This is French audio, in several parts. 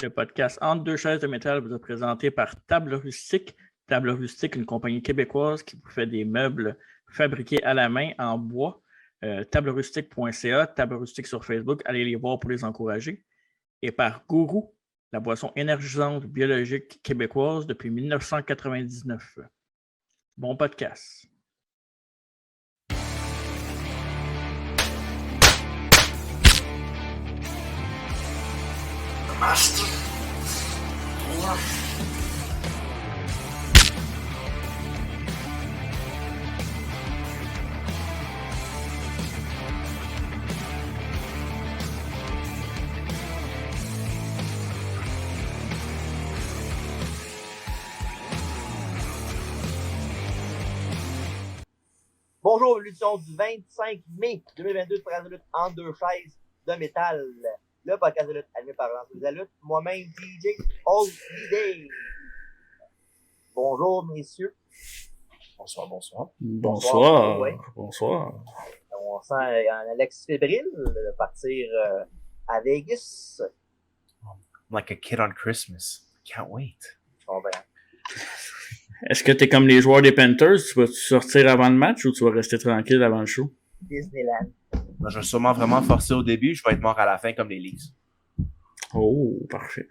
Le podcast Entre deux chaises de métal vous est présenté par Table Rustique. Table Rustique, une compagnie québécoise qui vous fait des meubles fabriqués à la main en bois. Tablerustique.ca, Table Rustique sur Facebook, allez les voir pour les encourager. Et par Gourou, la boisson énergisante biologique québécoise depuis 1999. Bon podcast. Master. Bonjour, l'édition du 25 mai 2022 de Podcast de lutte en deux chaises de métal. Le podcast de lutte animé par Lance de la lutte, moi-même DJ Holiday. Bonjour messieurs. Bonsoir. Bonsoir. Ouais. Bonsoir. On sent un Alex fébrile de partir à Vegas. Like a kid on Christmas. Can't wait. Je comprends. Est-ce que tu es comme les joueurs des Panthers? Tu vas-tu sortir avant le match ou tu vas rester tranquille avant le show? Disneyland. Moi, je vais sûrement vraiment forcer au début. Je vais être mort à la fin comme les Leafs. Oh, parfait.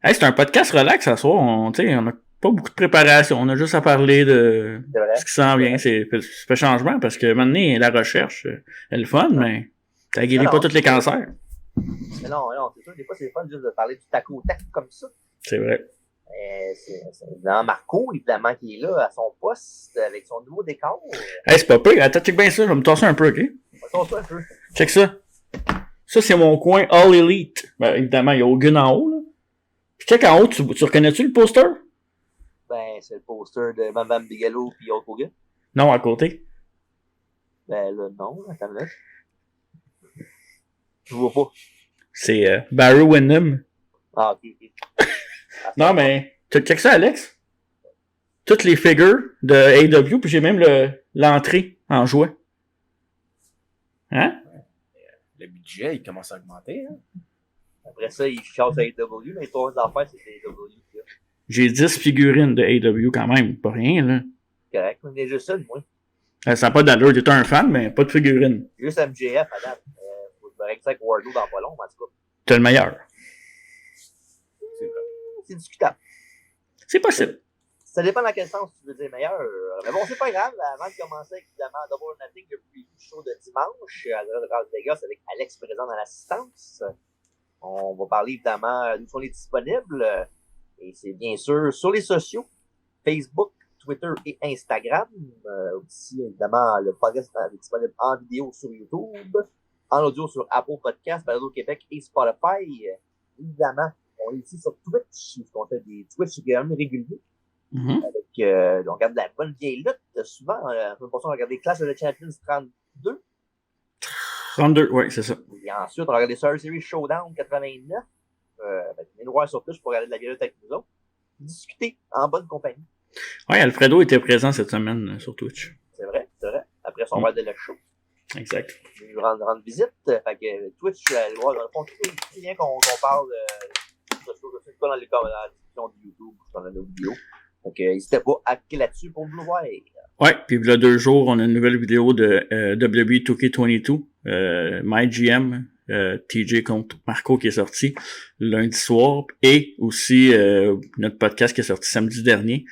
Hey, c'est un podcast relax ce soir. On n'a pas beaucoup de préparation. On a juste à parler de ce qui s'en vient. C'est un changement parce que maintenant, la recherche, elle est le fun, mais ça guérit pas tous les cancers. Mais non, c'est sûr, des fois c'est le fun juste de parler du tac au tac comme ça. C'est vrai. C'est évidemment Marco, évidemment, qui est là à son poste avec son nouveau décor. Hey, c'est pas peu. Attends, check bien ça. Je vais me tasser un peu, ok? On va un peu. Check ça. Ça, c'est mon coin All Elite. Ben, évidemment, il y a Hogan en haut, là. Puis check en haut, tu reconnais-tu le poster? Ben, c'est le poster de Bam Bigelow puis Hulk Hogan. Non, à côté. Ben là, non, attends là. Je vois pas. C'est Barry Windham. Ah, ok. Non, mais check ça, Alex. Toutes les figures de AEW, puis j'ai même l'entrée en jouet. Hein? Le budget, il commence à augmenter. Hein? Après ça, il chasse à AEW, mais les trois affaires, c'est AEW. J'ai 10 figurines de AEW quand même. Pas rien, là. Correct, mais juste ça, moi. Ça n'a pas d'allure. T'es un fan, mais pas de figurines. Juste MJF, à date. Faut que je me règle ça avec Wardlow dans pas long, en tout cas. T'es le meilleur. C'est discutable. C'est possible. Ça dépend dans quel sens tu veux dire meilleur. Mais bon, c'est pas grave. Avant de commencer, évidemment, Double or Nothing, le preview du show de dimanche à Las Vegas avec Alex présent dans l'assistance. On va parler évidemment d'où sont les disponibles. Et c'est bien sûr sur les sociaux, Facebook, Twitter et Instagram. Aussi, évidemment, le podcast est disponible en vidéo sur YouTube, en audio sur Apple Podcasts, Balado Québec et Spotify. Évidemment, on est ici sur Twitch, on fait des Twitch réguliers. Mm-hmm. Avec, on regarde de la bonne vieille lutte, souvent. On regarde des Clash of the Champions 32. 32, oui, c'est ça. Et ensuite, on regarde des Survivor Series Showdown 89. Avec les noirs sur Twitch pour regarder de la vieille lutte avec nous autres. Discuter en bonne compagnie. Oui, Alfredo était présent cette semaine sur Twitch. C'est vrai. Après son verre de le show. Exact. Il nous rendre visite. Fait que Twitch, dans le fond, c'est bien qu'on parle de ce pas dans les commentaires, dans la description de YouTube, dans la vidéo. Donc, n'hésitez pas à cliquer là-dessus pour nous le voir. Ouais, puis il y a 2 jours, on a une nouvelle vidéo de WWE 2K22, MyGM, TJ contre Marco qui est sorti lundi soir, et aussi notre podcast qui est sorti samedi dernier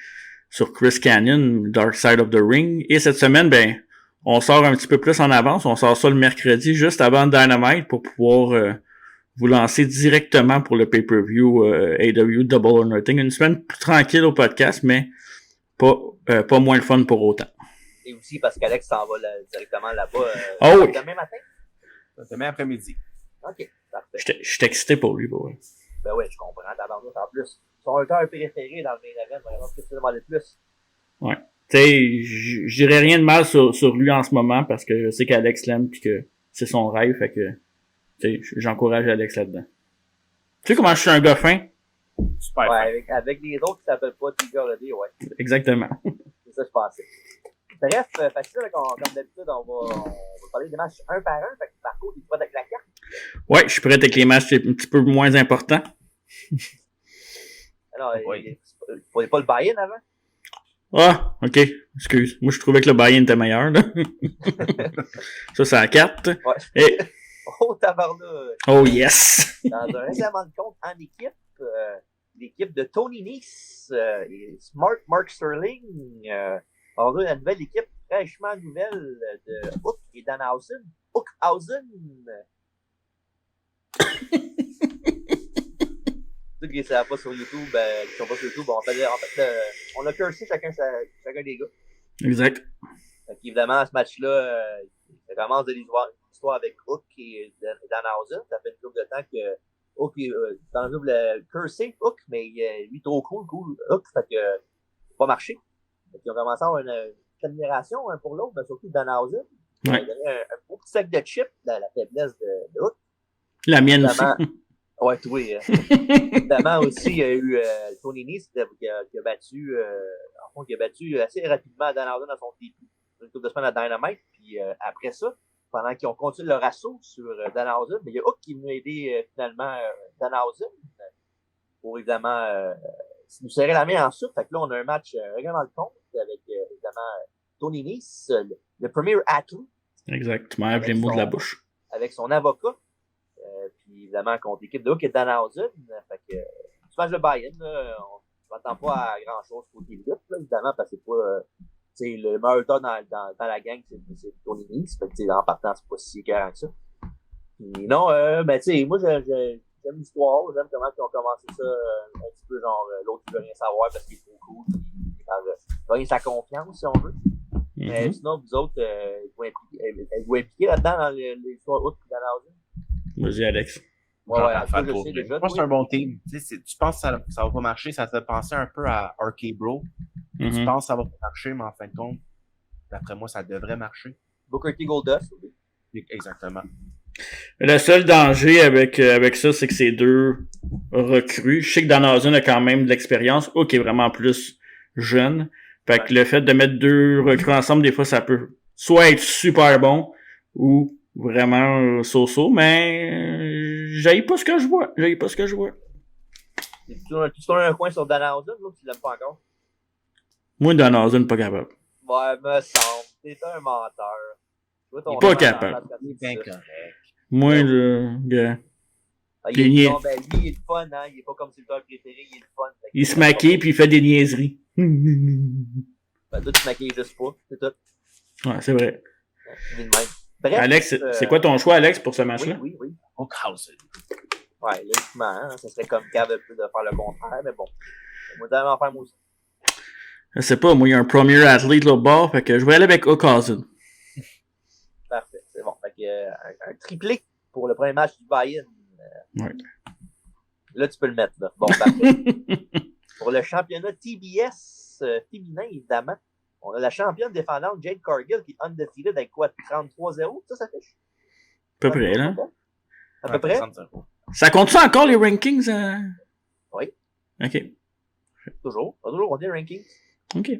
sur Chris Canyon, Dark Side of the Ring. Et cette semaine, ben, on sort un petit peu plus en avance, on sort ça le mercredi, juste avant Dynamite, pour pouvoir vous lancer directement pour le pay-per-view AEW Double or Nothing. Une semaine plus tranquille au podcast, mais pas moins le fun pour autant. Et aussi parce qu'Alex s'en va directement là-bas oui. Demain matin? Demain après-midi. Ok, parfait. Je suis excité pour lui, ouais. Ben ouais, je comprends, tabarnak en plus. Son lutteur préféré dans le main event, vraiment, qu'est-ce que tu demandais de plus? Ouais. Tu sais, je dirais rien de mal sur lui en ce moment parce que je sais qu'Alex l'aime pis que c'est son rêve, fait que tu sais, j'encourage Alex là-dedans. Tu sais comment je suis un gars fin? Super. Ouais, avec les autres qui s'appellent pas Tiger Lady, ouais. Exactement. C'est ça que je pensais. Bref, facile, comme d'habitude, on va parler des matchs un par un. Fait que Marco, t'es prêt avec la carte? Ouais, je suis prêt avec les matchs un petit peu moins importants. Alors, Oui. il faut pas le buy-in avant. Ah, ok, excuse. Moi, je trouvais que le buy-in était meilleur, là. Ça, c'est la carte. Ouais. Et... Oh, tabarnouche! Oh, yes! Dans un règlement de compte en équipe, l'équipe de Tony Nese et Smart Mark Sterling ont la nouvelle équipe fraîchement nouvelle de Hook et Danhausen. Hookhausen! Ceux qui ne savent pas sur YouTube, qui sont pas sur YouTube, on a cursé chacun des gars. Exact. Donc, évidemment, ce match-là, ça commence de l'histoire avec Hook et Danhausen. Ça fait une couple de temps que Hook dans le voulait curser Hook, mais lui trop cool Hook, fait que pas marché. Fait qu'ils ont commencé à avoir une admiration pour l'autre, mais surtout Danhausen. Il a donné un beau petit sac de chips dans la faiblesse de Hook. La mienne évidemment, aussi. Ouais, oui. Évidemment aussi, il y a eu Tony Nese qui a battu assez rapidement Danhausen dans son début. Une couple de semaines à Dynamite. Puis après ça, pendant qu'ils ont continué leur assaut sur Danhausen, mais il y a Hook qui est venu aider finalement Danhausen pour évidemment nous serrer la main ensuite. Fait que là, on a un match règlement de compte avec évidemment Tony Nese, le premier athlète. Exact, tu m'enlèves les mots de la bouche. Avec son avocat. Puis évidemment, contre l'équipe de Hook et Danhausen. Fait que tu match de buy-in, on ne s'attend pas à grand-chose côté lutte, là, évidemment, parce que c'est pas. Le meilleur temps dans la gang, c'est Tony Nese. Fait que en partant, c'est pas si écœurant que ça. Puis non, ben tu sais, moi j'aime l'histoire, j'aime comment ils ont commencé ça un petit peu genre l'autre qui veut rien savoir parce qu'il est trop cool. Il gagner sa confiance si on veut. Mais sinon, vous autres, êtes-vous impliqués là-dedans dans l'histoire Hook et Danhausen? Vas-y, Alex. Ouais, Moi, c'est un bon team. Tu penses que ça va pas marcher, ça te fait penser un peu à RK Bro. Tu penses que ça va pas marcher, mais en fin de compte, d'après moi, ça devrait marcher. Booker T Goldust. Exactement. Le seul danger avec ça, c'est que c'est deux recrues. Je sais que Danhausen a quand même de l'expérience. Hook est vraiment plus jeune. Fait que le fait de mettre deux recrues ensemble, des fois, ça peut soit être super bon ou vraiment so-so, mais j'haïs pas ce que je vois. Tu tournes un coin sur Danhausen, là, tu l'aimes pas encore? Moi, Danhausen, pas capable. Ouais, me semble. T'es un menteur. Il est pas capable. Il est bien correct. Moi, il est lui, il est le fun, hein. Il est pas comme ses lutteurs préférés, il est le fun. Il se maquille puis il fait des niaiseries. Ben, toi, tu te maquilles juste pas, c'est tout. Ouais, c'est vrai. Bref, Alex, c'est quoi ton choix, Alex, pour ce match-là? Oui. Hookhausen. Ouais, logiquement, hein, ça serait comme cave de faire le contraire, mais bon. Moi, j'allais en faire moi aussi. Je sais pas, moi, il y a un premier athlète là au bord, fait que je vais aller avec Hookhausen. Parfait, c'est bon. Fait que un triplé pour le premier match du buy-in. Ouais. Là, tu peux le mettre, là. Bon, parfait. Pour le championnat TBS féminin, évidemment, on a la championne défendante Jade Cargill qui est undefeated avec quoi, 33-0? Ça fait? À peu près, là. À peu près? Ça compte ça encore, les rankings? Oui. OK. Toujours on dit les rankings. OK.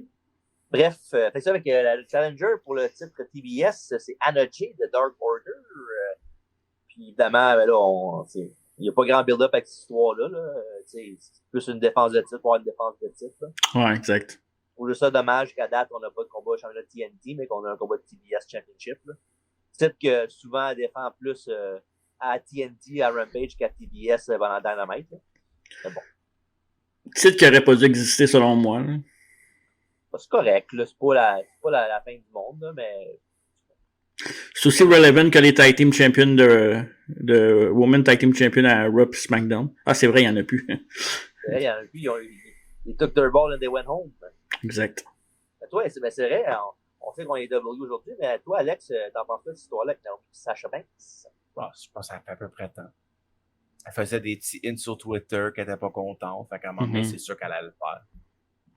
Bref, fait ça avec le challenger pour le titre TBS, c'est Anna Jay de Dark Order. Puis évidemment, ben là, il n'y a pas grand build-up avec cette histoire-là. C'est plus une défense de titre pour avoir une défense de titre. Là. Ouais, exact. Pour juste ça, dommage qu'à date, on n'a pas de combat au championnat TNT, mais qu'on a un combat de TBS Championship. Là. Peut-être que souvent, elle défend plus à TNT, à Rampage qu'à TBS pendant Dynamite. Là. C'est bon. Titre qui n'aurait pas dû exister selon moi. Là. C'est correct, là. C'est pas la fin du monde, là, mais. C'est aussi relevant que les Tag Team Champions de Women Tag Team Champions à Raw et SmackDown. Ah, c'est vrai, il n'y en a plus. C'est vrai, il y en a plus. Ils took their ball and they went home. Exact. Mais toi, c'est vrai, on sait qu'on est W aujourd'hui, mais toi, Alex, t'en penses quoi de cette histoire-là avec Sasha Banks? Bon, je pense que ça fait à peu près temps. Elle faisait des petits ins sur Twitter qu'elle n'était pas contente. Fait qu'à un moment donné, c'est sûr qu'elle allait le faire.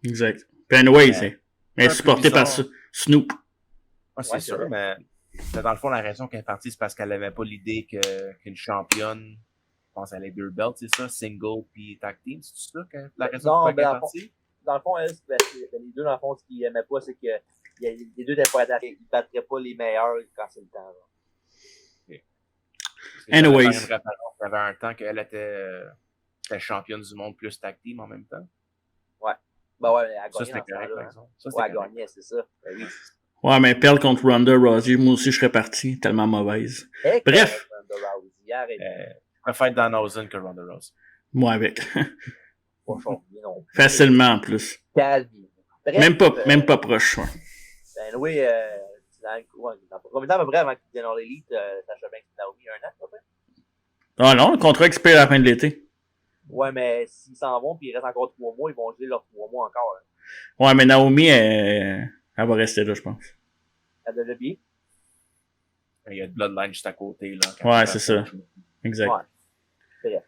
Exact. Puis anyway, elle est supportée par Snoop. Ouais, c'est sûr, mais dans le fond, la raison qu'elle est partie, c'est parce qu'elle n'avait pas l'idée qu'une championne, je pense qu'elle a 2 belts, c'est ça, single puis tag team, c'est ça la raison pour laquelle elle est partie? Dans le fond, elle, les deux, dans le fond, ce qu'ils n'aimaient pas, c'est que les deux n'étaient pas attaqués. Ils ne battraient pas les meilleurs quand c'est le temps. Là. Anyways. Ça avait un temps qu'elle était était championne du monde plus tag team en même temps. Ouais. Ben ouais, elle a Ça, gagné c'était dans ce correct, temps-là. par Hein. exemple. Ça, Ouais, c'était elle correct. gagnait, c'est ça. Ben oui. Ouais, mais perdre contre Ronda Rousey, moi aussi, je serais parti. Tellement mauvaise. Et Bref. Ronda Rousey, arrête. Je préfère Danhausen que Ronda Rousey. Moi avec. Pas chaud, non. Facilement, en plus. Calme. Bref, Même pas proche, ouais. Ben oui, dans combien de temps à peu près avant qu'il vienne dans l'élite, Sacha Banks et Naomi, 1 an, à peu près? Ah non, le contrat expire à la fin de l'été. Ouais, mais s'ils s'en vont puis il reste encore 3 mois, ils vont geler leurs 3 mois encore. Hein. Ouais, mais Naomi, elle va rester là, je pense. À WWE? Il y a de Bloodline juste à côté. Là, Ouais, c'est ça. Exact. Ouais. Bref.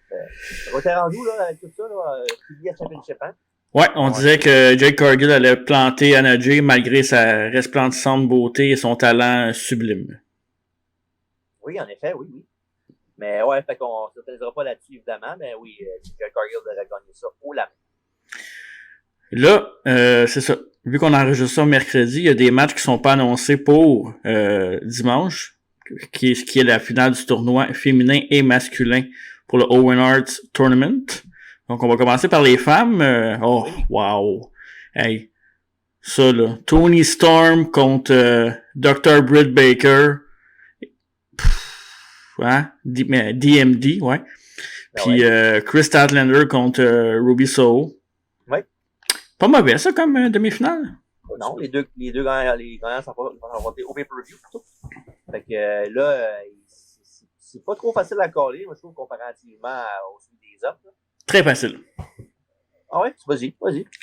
On était rendu où, là, avec tout ça, là? PBS Championship, hein? Ouais, on disait que Jade Cargill allait planter Anna Jay malgré sa resplendissante beauté et son talent sublime. Oui, en effet, oui. Mais ouais, fait qu'on ne s'attendra pas là-dessus, évidemment, mais oui, Jade Cargill devrait gagner ça haut la main. Là, c'est ça. Vu qu'on enregistre ça mercredi, il y a des matchs qui sont pas annoncés pour dimanche, qui est la finale du tournoi féminin et masculin pour le Owen Hart Tournament. Donc, on va commencer par les femmes. Oh, wow. Hey. Ça, là. Toni Storm contre Dr. Britt Baker. Hein? DMD, ouais. Puis Chris Statlander contre Ruby Soho. Ouais. Pas mauvais, ça, comme demi-finale. Non, les deux gagnants vont affronter au pay-per-view plutôt. Fait que là, c'est pas trop facile à coller, moi je trouve, comparativement au suivi des autres. Là. Très facile. Ah ouais? Vas-y.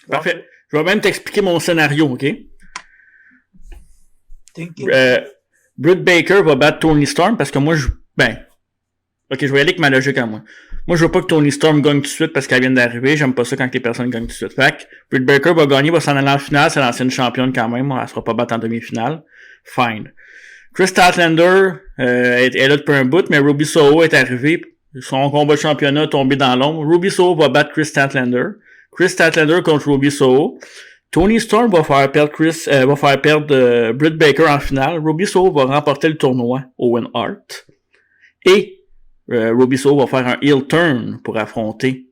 Parfait. Je vais même t'expliquer mon scénario, OK? Britt Baker va battre Toni Storm parce que moi, OK, je vais y aller avec ma logique à moi. Moi, je veux pas que Toni Storm gagne tout de suite parce qu'elle vient d'arriver. J'aime pas ça quand les personnes gagnent tout de suite. Fait que Britt Baker va gagner, va s'en aller en finale. C'est l'ancienne championne quand même. Elle sera pas battue en demi-finale. Fine. Chris Statlander est là depuis un bout, mais Ruby Soho est arrivé. Son combat de championnat est tombé dans l'ombre. Ruby Soho va battre Chris Statlander. Chris Statlander contre Ruby Soho. Toni Storm va faire perdre Britt Baker en finale. Ruby Soho va remporter le tournoi Owen Hart. Et Ruby Soho va faire un heel turn pour affronter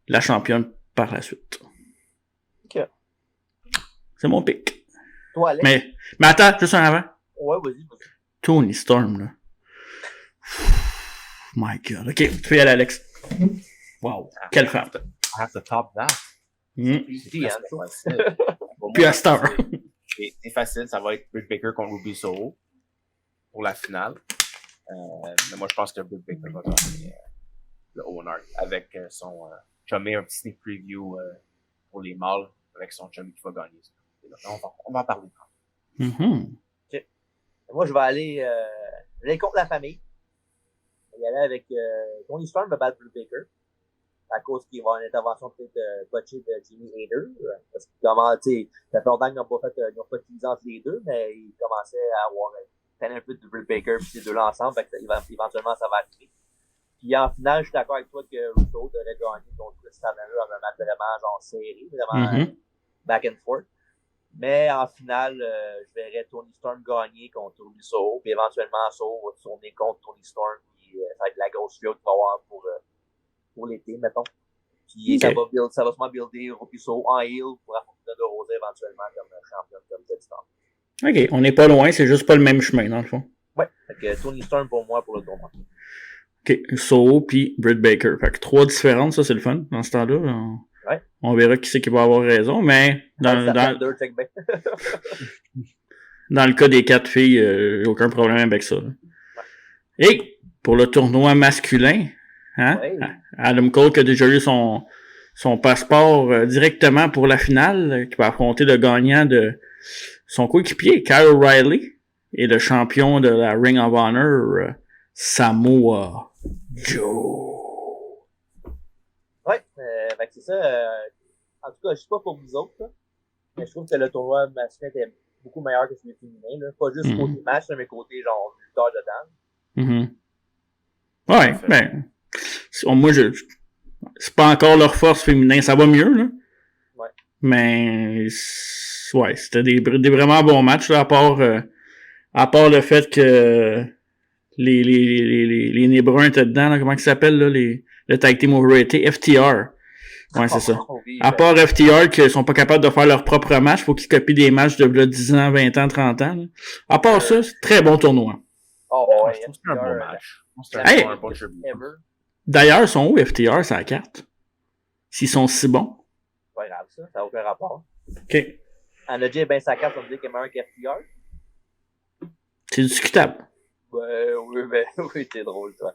la championne par la suite. OK. C'est mon pick. Toi, Alex? Mais attends, juste un avant. Ouais, vas-y. Toni Storm, là. My God. OK, tu peux y aller, Alex. Wow. Quelle femme. I have to top that. Easy, hein, facile. Puis à cette heure. C'est facile, ça va être Britt Baker contre Ruby Soho pour la finale. Mais moi, je pense que Britt Baker va gagner le Owen Hart avec son chummy, un petit sneak preview pour les mâles avec son chummy qui va gagner. On va en parler. Okay. Moi, je vais aller contre la famille. Je vais y aller avec Toni Storm va battre Britt Baker. À cause qu'il va y avoir une intervention peut-être botchée de Jimmy Hader. Parce que ça fait longtemps qu'ils n'ont pas utilisé entre les deux, mais ils commençaient à avoir un peu de Britt Baker et ces deux-là ensemble. Fait que éventuellement, ça va arriver. Puis en finale, je suis d'accord avec toi que Russo devrait gagner contre Chris Statlander dans un match vraiment genre serré, vraiment back and forth. Mais en finale, je verrais Toni Storm gagner contre Ruby Soho, puis éventuellement Soho va tourner contre Toni Storm, puis ça va être la grosse feud qu'il va avoir pour l'été, mettons. Puis ça va sûrement builder Ruby Soho en heel pour affronter de Rosa éventuellement comme championne, comme Ted Storm. OK, on n'est pas loin, c'est juste pas le même chemin, dans le fond. Ouais, fait que Toni Storm pour moi pour le tournoi. OK, Soho puis Britt Baker. Fait que 3 différences, ça c'est le fun dans ce temps-là. On verra qui c'est qui va avoir raison, mais dans le cas des 4 filles, j'ai aucun problème avec ça. Ouais. Et pour le tournoi masculin, Adam Cole qui a déjà eu son passeport directement pour la finale, qui va affronter le gagnant de son coéquipier, Kyle O'Reilly, et le champion de la Ring of Honor, Samoa Joe. Ouais, c'est ça. En tout cas, je sais pas pour vous autres, là, mais je trouve que le tournoi masculin était beaucoup meilleur que celui féminin. Là. Pas juste côté match, mais côté genre lutteur dedans. Ouais, ben, moi, c'est pas encore leur force féminin, ça va mieux, là. Ouais. Mais, ouais, c'était des vraiment bons matchs, là, à part le fait que les nez bruns étaient dedans, là, comment ils s'appellent, là, le le tag team overrated, FTR. Ouais, c'est ça. Oui, À part FTR qui sont pas capables de faire leur propre match, faut qu'ils copient des matchs de 10 ans, 20 ans, 30 ans. Là. À part ça, c'est très bon tournoi. Oh, ouais, Je trouve que c'est un bon match. C'est Hey! un bon tribute. D'ailleurs, ils sont où FTR sur la carte? S'ils sont si bons? C'est pas grave, ça n'a aucun rapport. OK. Anadji est bien sa carte, on me dit qu'il est meilleur qu'FTR. C'est discutable. Oui, ben, oui, t'es drôle, toi.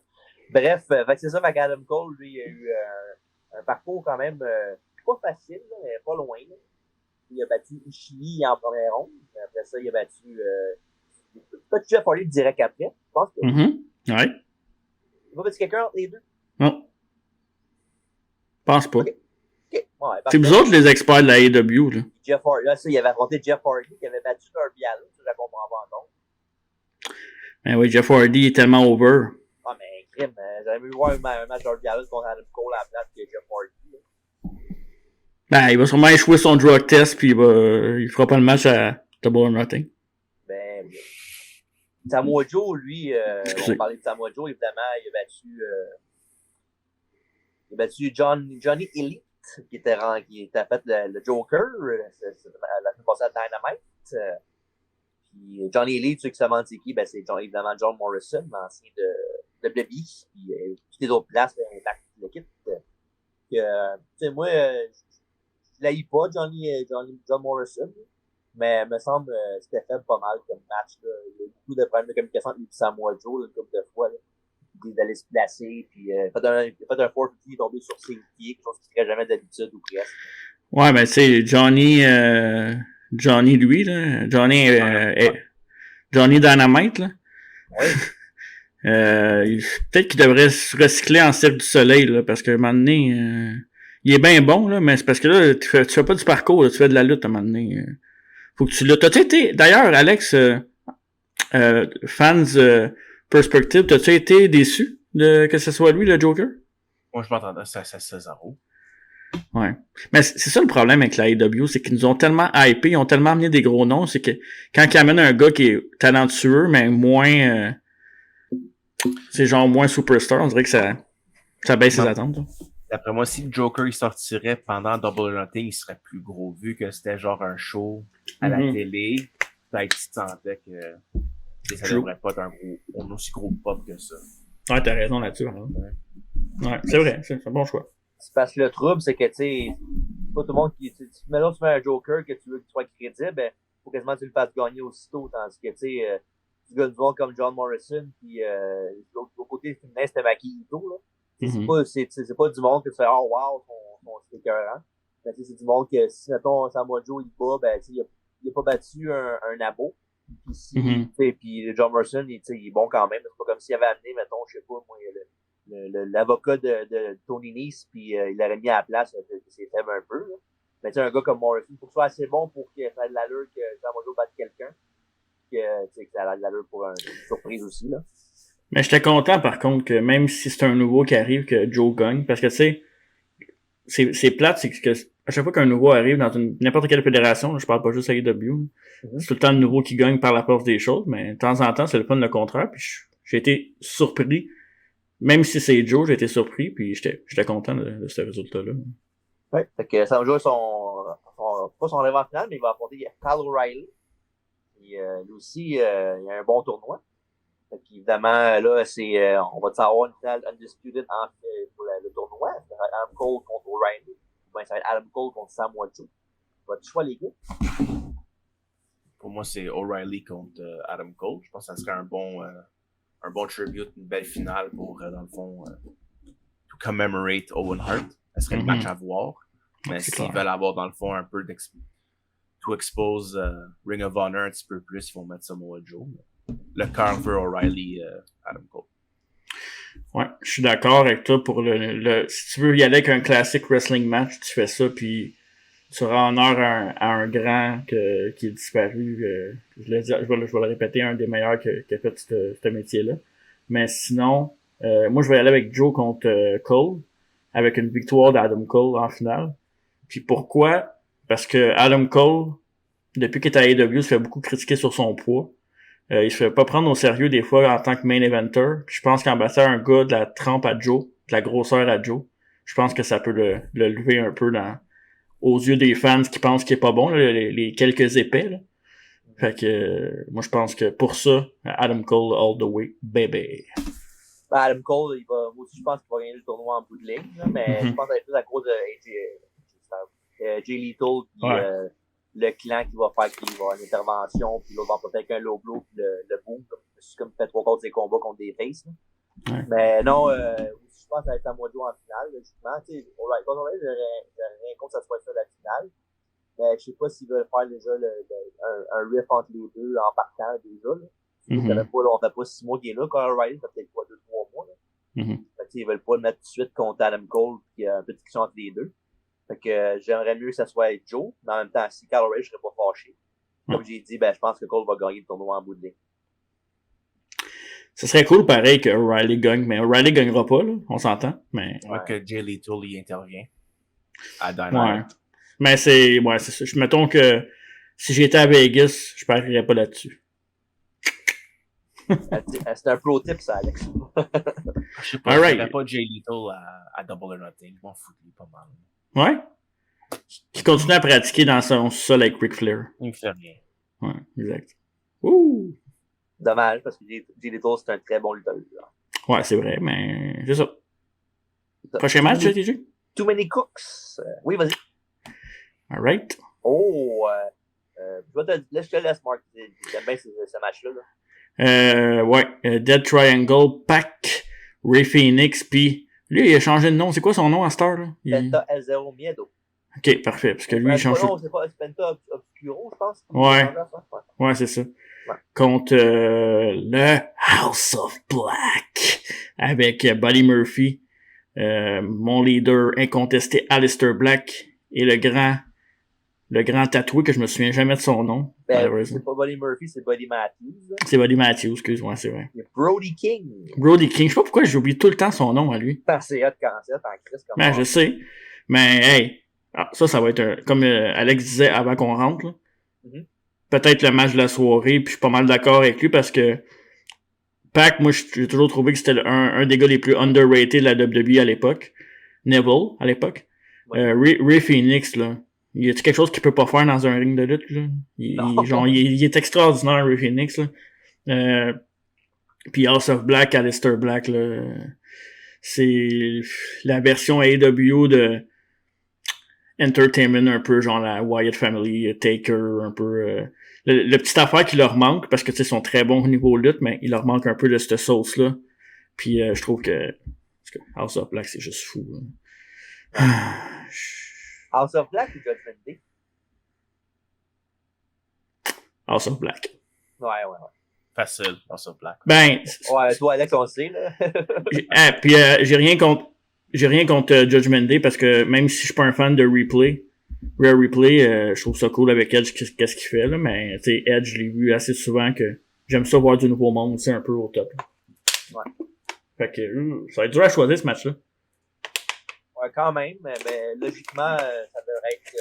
Bref, fait que c'est ça, Adam Cole, lui, il a eu un parcours quand même pas facile, là, mais pas loin. Là. Il a battu Ishii en première ronde. Après ça, il a battu pas Jeff Hardy direct après. Je pense que. Ouais. Il va battre quelqu'un entre les deux? Non. Pense pas. Okay. Ouais, c'est vous autres les experts de la AEW, là. Jeff Hardy, là, ça, il avait affronté Jeff Hardy qui avait battu Darby Allin, ça, je la comprends pas encore. Ben oui, Jeff Hardy est tellement over. Ah, mais crime, j'aurais mieux voir un match Darby Allin contre Adam Cole à la place que Jeff Hardy. Là. Ben, il va sûrement échouer son drug test, puis il fera pas le match à Double or Nothing. Ben, Samoa Joe, lui, on va parler de Samoa Joe, évidemment, il a battu Johnny Elite, qui était fait le Joker, la semaine passée à Dynamite. Puis Johnny Elite, ceux qui se demandent c'est qui, ben c'est évidemment John Morrison, l'ancien de WWE, puis toutes les autres places, le kit. Tu sais, moi, je l'haïs pas, John Morrison, mais il me semble c'était fait pas mal comme match. Là. Il y a eu beaucoup de problèmes de communication entre lui et Samoa Joe, une couple de fois. Là. D'aller se placer, puis il a fait un 450, il est tombé sur ses pieds, quelque chose qui ne serait jamais d'habitude ou presque. Ouais, ben c'est Johnny lui, là. Johnny Dynamite, là. Oui. Peut-être qu'il devrait se recycler en Cirque du Soleil, là, parce que un moment donné, il est bien bon, là, mais c'est parce que là, tu fais pas du parcours, là, tu fais de la lutte à un moment donné. Faut que tu l'as. T'as-tu été, d'ailleurs, Alex, fans Perspective, t'as-tu été déçu que ce soit lui, le Joker? Moi, je m'attendais à Cesaro. Ouais. Mais c'est ça le problème avec la AEW, c'est qu'ils nous ont tellement hypé, ils ont tellement amené des gros noms, c'est que quand ils amènent un gars qui est talentueux, mais moins c'est genre moins superstar, on dirait que ça baisse les attentes. D'après moi, si le Joker il sortirait pendant Double or Nothing, il serait plus gros, vu que c'était genre un show à la télé. Peut-être tu sentais que ça devrait pas être un aussi gros pop que ça. Ouais, t'as raison là-dessus. Hein. Ouais, c'est vrai, c'est un bon choix. C'est parce que le trouble, c'est que, tu sais, pas tout le monde qui, maintenant tu fais un Joker que tu veux qu'il soit crédible, ben, faut quasiment que tu le fasses gagner aussitôt, tandis que, tu sais, tu gagnes du monde comme John Morrison, puis l'autre côté féminin, c'était Maki Ito, là. C'est pas du monde que tu fais, oh wow, c'est écœurant. Ben, c'est du monde que, si, mettons, Samoa Joe, il bat, ben, tu sais, il a pas battu un abo. Puis John Morrison, il est bon quand même. C'est pas comme s'il avait amené, mettons, je sais pas, moi, l'avocat de Tony Nese, puis il l'aurait mis à la place, c'est faible un peu. Là. Mais tu sais, un gars comme Morrison, il faut que ce soit assez bon pour qu'il ait de l'allure que Samoa Joe batte quelqu'un. Que ça a de l'allure pour une surprise aussi. Là. Mais j'étais content par contre que même si c'est un nouveau qui arrive, que Joe gagne, parce que tu sais, c'est plate, c'est que à chaque fois qu'un nouveau arrive dans n'importe quelle fédération, là, je parle pas juste à AEW, c'est tout le temps le nouveau qui gagne par la force des choses, mais de temps en temps, c'est le fun le contraire, puis j'ai été surpris. Même si c'est Joe, j'ai été surpris, puis j'étais content de ce résultat-là. Oui, fait que Samoa Joe, pas son rêve en finale, mais il va affronter Kyle O'Reilly. Et lui aussi, il y a un bon tournoi. Fait qu'évidemment, là, on va savoir une finale undisputed pour le tournoi. Adam Cole contre O'Reilly. Ben, ça va être Adam Cole contre Samoa Joe. Votre choix, les gars? Pour moi, c'est O'Reilly contre Adam Cole. Je pense que ça serait un bon tribute, une belle finale pour, dans le fond, to commemorate Owen Hart. Ça serait le match à voir. Mais s'ils veulent avoir, dans le fond, un peu to expose Ring of Honor un petit peu plus, ils vont mettre Samoa Joe. Le cœur veut O'Reilly, Adam Cole. Ouais, je suis d'accord avec toi pour si tu veux y aller avec un classic wrestling match, tu fais ça, puis tu rends honneur à un grand qui est disparu. Je vais le répéter, un des meilleurs qui a fait ce métier-là. Mais sinon, moi je vais y aller avec Joe contre Cole, avec une victoire d'Adam Cole en finale. Puis pourquoi? Parce que Adam Cole, depuis qu'il est à AEW, se fait beaucoup critiquer sur son poids. Il se fait pas prendre au sérieux des fois en tant que main eventer. Puis je pense qu'en battant un gars de la trempe à Joe, la grosseur à Joe. Je pense que ça peut le lever un peu aux yeux des fans qui pensent qu'il est pas bon, là, les quelques épais. Là. Fait que moi je pense que pour ça, Adam Cole all the way, baby. Ben, Adam Cole, moi aussi je pense qu'il va gagner le tournoi en bout de ligne, là, mais je pense que c'est plus à cause de Jay Lethal puis le clan qui va faire qu'il va avoir une intervention, puis l'autre va peut-être un low blow, puis le boom, comme fait 3/4 des combats contre des faces. Ouais. Mais non, je pense que ça va être Samoa Joe en finale, logiquement. Tu sais, j'aurais rien contre que ça soit ça la finale. Mais je sais pas s'ils veulent faire déjà un riff entre les deux en partant déjà. Là. On fait pas 6 mois qu'il est là, Kyle O'Reilly, ça fait peut-être pas 2-3 mois. Là. Fait que, ils veulent pas le mettre tout de suite contre Adam Cole, puis il y a un peu de discussion entre les deux. Fait que j'aimerais mieux que ça soit Joe, mais en même temps, si Kyle O'Reilly, je serais pas fâché. Comme j'ai dit, je pense que Cole va gagner le tournoi en bout de ligne. Ce serait cool, pareil, que O'Reilly gagne, mais O'Reilly gagnera pas, là, on s'entend, mais... Ouais, que Jay Lethal y intervient à Dynamite. Ouais. Mais c'est ça. Mettons que si j'étais à Vegas, je parierais pas là-dessus. C'est un pro tip, ça, Alex. Je sais pas, je ne pas Jay Lethal à Double or Nothing. Je m'en fous pas mal. Ouais? Qui continue à pratiquer dans son sol avec Ric Flair. Il me fait rien. Ouais, exact. Ouh! Dommage, parce que Jay Lethal, c'est un très bon lutteur. Ouais, c'est vrai, mais c'est ça. Prochain match, TJ? Too Many Cooks. Oui, vas-y. Alright. Oh, je te laisse, Mark. J'aime bien ce match-là. Ouais. Dead Triangle, Pac, Ray Phoenix, puis lui, il a changé de nom. C'est quoi son nom à Star, là? Penta El Zero Miedo. Ok, parfait, parce que lui, il change... C'est pas Penta Obscuro, je pense. Ouais, c'est ça. Ouais. Contre le House of Black, avec Buddy Murphy, mon leader incontesté Aleister Black, et le grand tatoué que je me souviens jamais de son nom. C'est pas Buddy Murphy, c'est Buddy Matthews. Là. C'est Buddy Matthews, excuse-moi, c'est vrai. C'est Brody King. Brody King, je sais pas pourquoi j'oublie tout le temps son nom à lui. C'est hot quand c'est hot en crise comme ça. Je sais, mais hey, ça va être comme Alex disait avant qu'on rentre, là. Peut-être le match de la soirée, puis je suis pas mal d'accord avec lui parce que Pac, moi j'ai toujours trouvé que c'était un des gars les plus underrated de la WWE à l'époque. Neville, à l'époque. Ouais. Ray Phoenix, là. Y a-t-il quelque chose qu'il peut pas faire dans un ring de lutte, là? Il est extraordinaire, Ray Phoenix, là. Puis House of Black, Aleister Black, là. C'est la version AEW de Entertainment, un peu genre la Wyatt Family, Taker, un peu... le petit affaire qui leur manque, parce que tu sais, ils sont très bons au niveau lutte, mais il leur manque un peu de cette sauce-là. Puis je trouve que House of Black, c'est juste fou. House of Black ou Judgment Day? House of Black. Ouais. Facile, House of Black. Ben... Ouais, toi, Alex, on le sait, là. Puis j'ai rien contre Judgment Day, parce que même si je suis pas un fan de Rare Replay, je trouve ça cool avec Edge, qu'est-ce qu'il fait, là, mais tu sais, Edge, je l'ai vu assez souvent que j'aime ça voir du nouveau monde, c'est un peu au top. Ouais. Fait que ça va être dur à choisir ce match-là. Ouais, quand même, mais logiquement, ça devrait être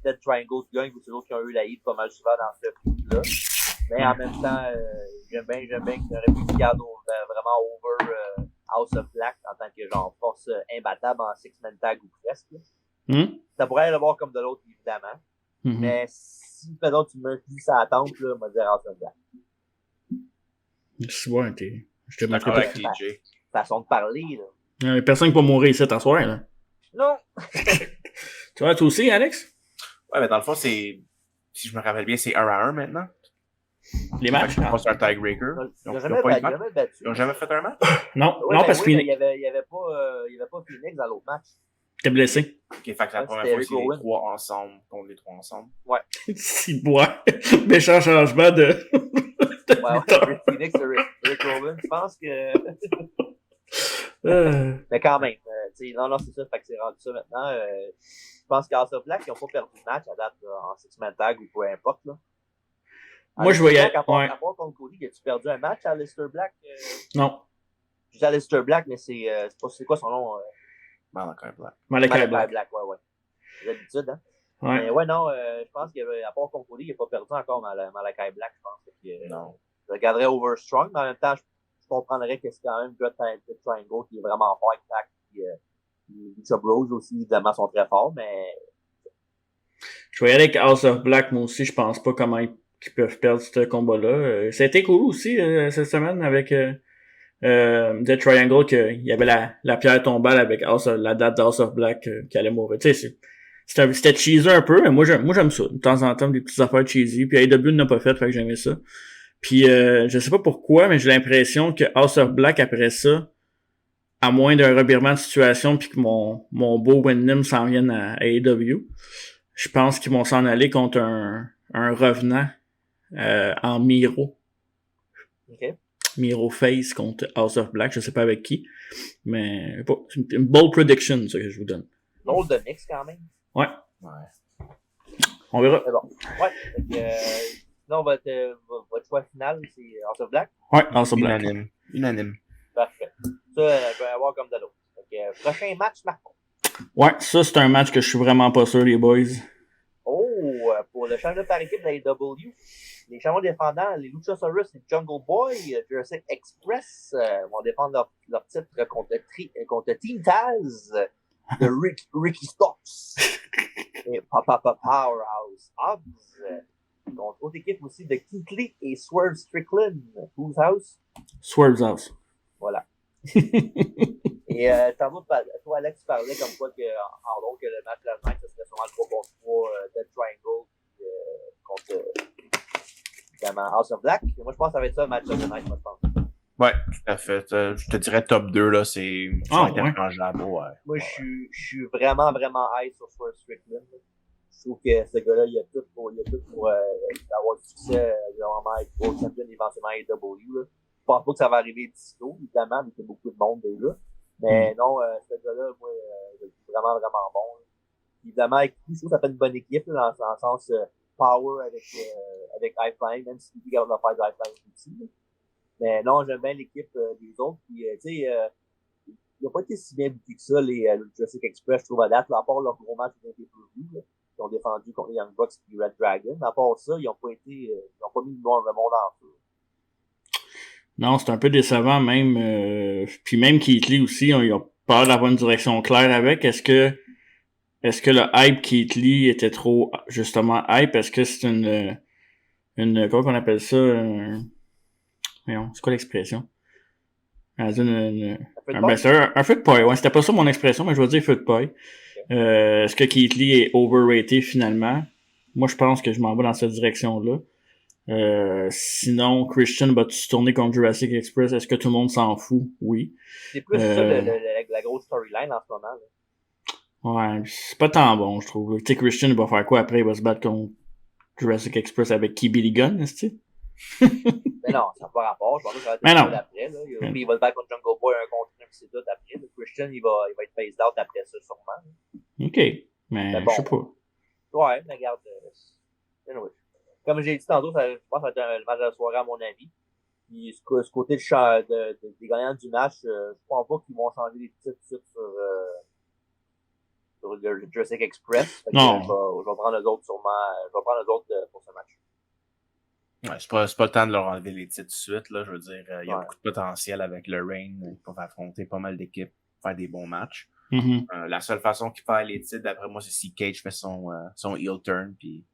Dead Triangle qui gagne, ou c'est l'autre qui ont eu la hit pas mal souvent dans ce coup-là. Mais en même temps, j'aime bien qu'il aurait pu garder vraiment over House of Black en tant que genre force imbattable en six-man tag ou presque. Ça pourrait aller le voir comme de l'autre, évidemment. Mais si, mettons, tu me dis ça attente, là, on va dire House of Black. Je te mettrai pas TJ. Façon de parler, là. Il y a personne qui va mourir ici t'asseoir, là. Non! Tu vois, toi aussi, Alex? Ouais, mais dans le fond, si je me rappelle bien, c'est 1 à 1 maintenant. Les matchs? C'est un tiebreaker. Ils n'ont jamais fait un match? Non, parce que il y avait pas Phoenix dans l'autre match. T'es blessé. Ok, fait que la première fois, c'est les trois ensemble contre les trois ensemble. Ouais. Si, bois. Méchant changement de... ouais, Phoenix et Rick Rowan, je pense que... Mais quand même, non, c'est ça, fait que c'est rendu ça maintenant. Je pense qu'House of Black, ils n'ont pas perdu le match à date en six-man tag ou peu importe, là. Moi, je voyais... À part contre Cody, as-tu perdu un match à Aleister Black? Non. Je dis Aleister Black, mais c'est quoi son nom? Malachi Black. Malachi Black, ouais. C'est l'habitude, hein? Ouais. Mais ouais, non, je pense qu'à part contre Cody, il n'a pas perdu encore Malachi Black, je pense. Non. Je regarderais Overstrong, mais en même temps, je suis comprendrais que c'est quand même Good Talented Triangle qui est vraiment fort avec Pac. Les Lucha Bros aussi, évidemment, sont très forts, mais. Je vais y aller avec House of Black, moi aussi. Je pense pas comment ils peuvent perdre ce combat-là. Ça a été cool aussi cette semaine avec The Triangle, qu'il y avait la pierre tombale avec la date d'House of Black qui allait mourir. Tu sais, c'était cheesy un peu, mais moi j'aime ça. De temps en temps, des petites affaires cheesy. Puis AEW n'a pas fait que j'aimais ça. Puis je sais pas pourquoi, mais j'ai l'impression que House of Black, après ça, à moins d'un revirement de situation puis que mon beau Wyndham s'en vienne à AEW, je pense qu'ils vont s'en aller contre un revenant en Miro. OK. Miro Face contre House of Black, je sais pas avec qui, mais c'est une bold prediction, ça que je vous donne. Drôle de mix quand même. Ouais. On verra. C'est bon. Ouais. Sinon, votre choix final, c'est House of Black? Ouais, House of Black. Unanime. Parfait. Ça, je vais avoir comme de l'autre. Prochain match, Marco. Ouais, ça c'est un match que je suis vraiment pas sûr, les boys. Oh, pour le championnat par équipe de la AEW, les champions défendants, les Luchasaurus et Jungle Boy, Jurassic Express vont défendre leur titre contre Team Taz de Ricky Starks et Powerhouse Hobbs contre autre équipe aussi de Keith Lee et Swerve Strickland. Whose House? Swerve's House. Voilà. Et tantôt, toi, Alex, tu parlais comme quoi que, en gros, que le match de la night, ce serait sûrement le 3 contre 3 Dead Triangle contre évidemment House of Black. Et moi, je pense que ça va être ça le match de la night, moi, je pense. Ouais, tout à fait. Je te dirais top 2, là, c'est interchangeable. Ouais. Moi, je suis vraiment, vraiment high sur Swerve Strickland. Je trouve que ce gars-là, il a tout pour avoir du succès, vraiment être World Champion éventuellement à AEW. Je pense pas que ça va arriver d'ici tôt, évidemment, mais il y a beaucoup de monde déjà. Mais non, ce gars-là, moi, je le trouve vraiment, vraiment bon. Là. Évidemment, avec lui, je trouve que ça fait une bonne équipe, là, dans le sens power avec High-Flying, même si lui, il va faire du High-Flying aussi. Là. Mais non, j'aime bien l'équipe des autres. Puis, tu sais, il n'a pas été si bien bouclé que ça, les Jurassic Express, je trouve, à date, là, à part leur gros match de pay-per-view, qui ont défendu contre les Young Bucks et Red Dragon. À part ça, ils n'ont pas mis le monde en feu. Non, c'est un peu décevant même. Puis même Keith Lee aussi, ils ont pas d'avoir une direction claire avec. Est-ce que le hype Keith Lee était trop justement hype? Est-ce que c'est une comment on appelle ça? C'est quoi l'expression? Un feu de paille. Ouais, c'était pas ça mon expression, mais je vais dire feu de paille. Okay. Est-ce que Keith Lee est overrated finalement? Moi, je pense que je m'en vais dans cette direction-là. Sinon, Christian va se tourner contre Jurassic Express. Est-ce que tout le monde s'en fout? Oui. C'est plus ça la grosse storyline en ce moment. Là. Ouais, c'est pas tant bon, je trouve. Tu sais, Christian va faire quoi après? Il va se battre contre Jurassic Express avec Key Billy Gunn, est-ce que Mais non, ça n'a pas rapport. Je pense que ça va être après. Là. Il va se battre contre Jungle Boy un contre un, c'est tout après. Le Christian, il va être phased out après ça, sûrement. Là. OK. Mais bon, je sais pas. Ouais, mais regarde. Anyway. Comme j'ai dit tantôt, je pense que ça va être le match de la soirée à mon avis. Puis ce côté des gagnants du match, je pense pas qu'ils vont changer les titres sur le Jurassic Express. Non. Je vais prendre les autres sûrement. Je vais prendre les autres pour ce match. Ouais, c'est pas le temps de leur enlever les titres tout de suite, là. Je veux dire, il y a beaucoup de potentiel avec le Reign. Ils peuvent affronter pas mal d'équipes, faire des bons matchs. Mm-hmm. La seule façon qu'ils perdent les titres, d'après moi, c'est si Cage fait son heel turn, puis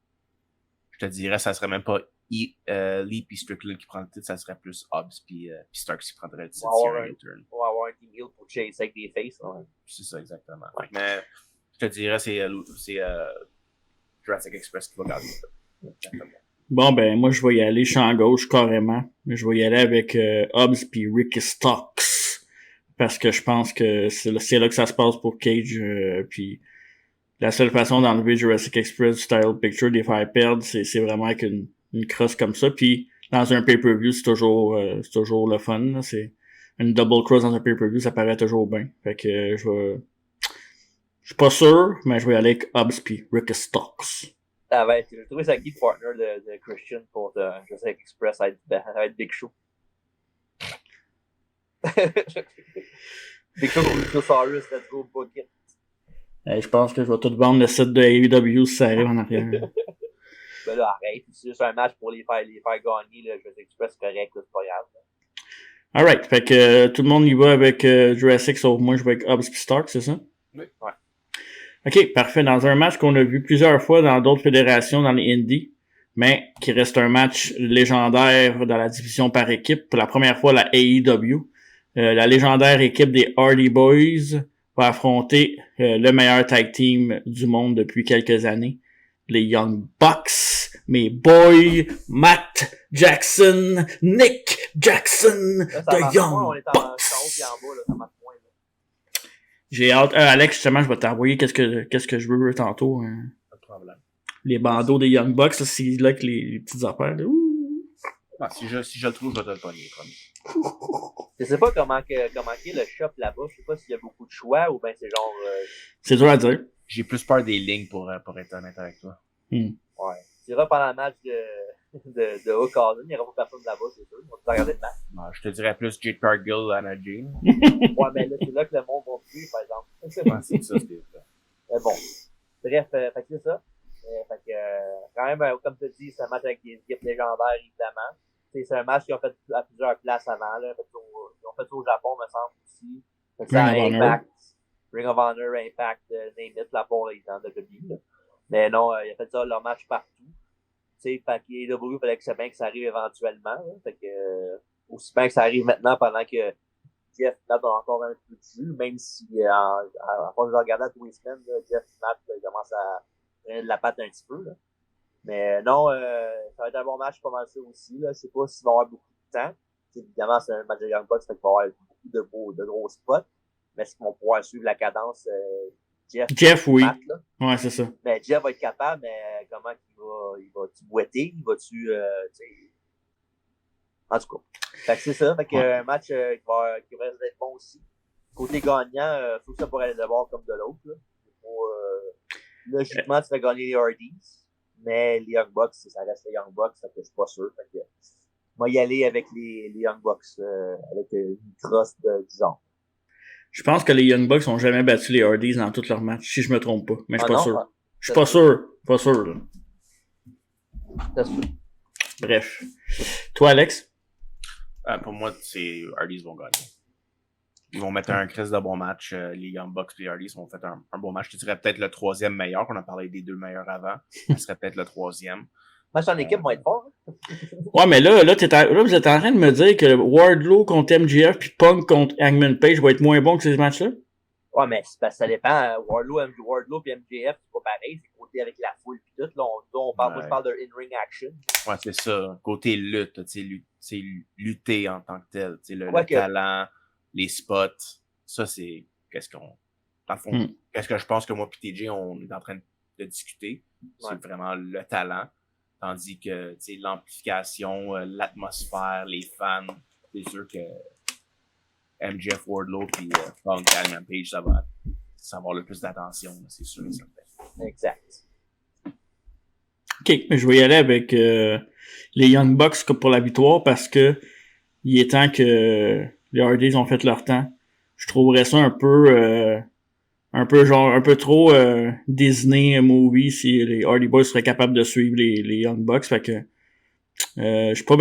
je te dirais, ça serait même pas Lee puis Strickland qui prend le titre, ça serait plus Hobbs puis Starks qui prendrait le titre si un heel turn. On va avoir un team heel pour chase avec des faces. Ouais. C'est ça, exactement. Ouais. Mais je te dirais, c'est Jurassic Express qui va garder le titre. Bon, ben, moi, je vais y aller champ gauche, carrément. Je vais y aller avec Hobbs puis Ricky Starks. Parce que je pense que c'est là que ça se passe pour Cage. Puis la seule façon d'enlever Jurassic Express du title picture, de les faire perdre, c'est vraiment avec une crosse comme ça. Puis dans un pay-per-view, c'est toujours le fun. Là. C'est une double cross dans un pay-per-view, ça paraît toujours bien. Fait que je suis pas sûr, mais je vais y aller avec Hobbs puis Ricky Starks. Ah ben, j'ai trouvé ça qui partner de Christian pour Jurassic Express, ça va être Big Show. Big Show pour Luchasaurus, let's go book it. Je pense que je vais tout vendre le site de AEW si ça arrive en arrière. Ben là, arrête, c'est juste un match pour les faire gagner, le Jurassic Express, c'est correct, là, c'est pas grave. Alright, fait que tout le monde y va avec Jurassic, sauf moi, je vais avec Hobbs puis Stark, c'est ça? Oui. Ouais. Ok, parfait. Dans un match qu'on a vu plusieurs fois dans d'autres fédérations dans les Indies, mais qui reste un match légendaire dans la division par équipe, pour la première fois la AEW, la légendaire équipe des Hardy Boys va affronter le meilleur tag team du monde depuis quelques années, les Young Bucks, mes boys, Matt Jackson, Nick Jackson, Là, ça The marche Young moins, on est en Bucks. haut et en bas, là, ça marche moins. Là. J'ai hâte. Alex, justement, je vais t'envoyer qu'est-ce que je veux tantôt. Hein. Pas de problème. Les bandeaux des Young Bucks, là, c'est là que les petites affaires. Là. Ah, si je le trouve, je vais te le pogner, promis. Je sais pas comment est le shop là-bas. Je sais pas s'il y a beaucoup de choix ou bien c'est genre. C'est dur à dire. J'ai plus peur des lignes pour être honnête avec toi. Ouais. Tu iras pendant le match de Hook-Cousin, il n'y aura pas personne là-bas, c'est sûr. On va regarder le match. Non, je te dirais plus Jade Cargill, Anna Jane. Ouais, mais là, c'est là que le monde va plus, par exemple. Ouais, c'est ça, c'est ça. Mais bon. Bref, fait que c'est ça. Fait que, quand même, comme tu dis, c'est un match avec des équipes légendaires, évidemment. C'est un match qu'ils ont fait à plusieurs places avant. Là. Ils ont fait ça au Japon, me semble, aussi. Fait que ça a Impact, Ring of Honor, Impact, name it, la part dans WWE. Mais non, il a fait ça leur match partout. Fait que AEW, il fallait que c'est bien que ça arrive éventuellement. Là. Fait que, aussi bien que ça arrive maintenant pendant que Jeff Matt a encore un peu dessus, même si à force de regarder à tous les semaines, là, Jeff Matt commence à prendre de la patte un petit peu. Là. Mais non, ça va être un bon match pas mal ça aussi. Là. Je sais pas s'il va y avoir beaucoup de temps. T'sais, évidemment, c'est un match de Young Bucks, fait qu'il va y avoir beaucoup de gros spots. Mais est-ce qu'ils vont pouvoir suivre la cadence Jeff, oui. Matt, là? Ouais, c'est ça. Mais Jeff va être capable, mais comment il va-tu boiter? Il va-tu en tout cas. Fait que c'est ça. Fait que un match qui va être bon aussi. Côté gagnant, faut que ça pourrait aller d'abord comme de l'autre. Logiquement, tu fais gagner les Hardys. Mais les Young Bucks, ça reste les Young Bucks, fait que je suis pas sûr. Fait que, moi, y aller avec les Young Bucks, avec une crosse du genre. Je pense que les Young Bucks ont jamais battu les Hardys dans tous leurs matchs, si je me trompe pas. Mais je suis pas sûr. Ah, je suis pas sûr. Pas sûr, là. C'est sûr. Bref. Toi, Alex? Pour moi, c'est Hardys vont gagner. Ils vont mettre un crise de bon match. Les Young Bucks et les Hardys vont faire un bon match. Je te dirais peut-être le troisième meilleur. On a parlé des deux meilleurs avant. Ce serait peut-être le troisième. Match en équipe va être fort. Hein? Ouais, mais là, vous êtes en train de me dire que Wardlow contre MJF puis Punk contre Hangman Page va être moins bon que ces matchs-là? Ouais, mais c'est parce que ça dépend. Wardlow et MJF, c'est pas pareil. C'est côté avec la foule pis tout. Là, moi, je parle de in-ring action. Ouais, c'est ça. Côté lutte, tu sais, lutter en tant que tel. Tu sais, le talent, les spots. Ça, c'est qu'est-ce qu'on... Dans le fond, qu'est-ce que je pense que moi et TJ, on est en train de discuter. C'est vraiment le talent. Tandis que, tu sais, l'amplification, l'atmosphère, les fans, c'est sûr que MJF, Wardlow puis Punk, Hangman Page, ça va avoir le plus d'attention, c'est sûr et certain. Exact. Ok, je vais y aller avec les Young Bucks pour la victoire parce que il est temps que les Hardys ont fait leur temps. Je trouverais ça un peu trop Disney movie si les Hardy Boys seraient capables de suivre les Young Bucks. Fait que je suis pas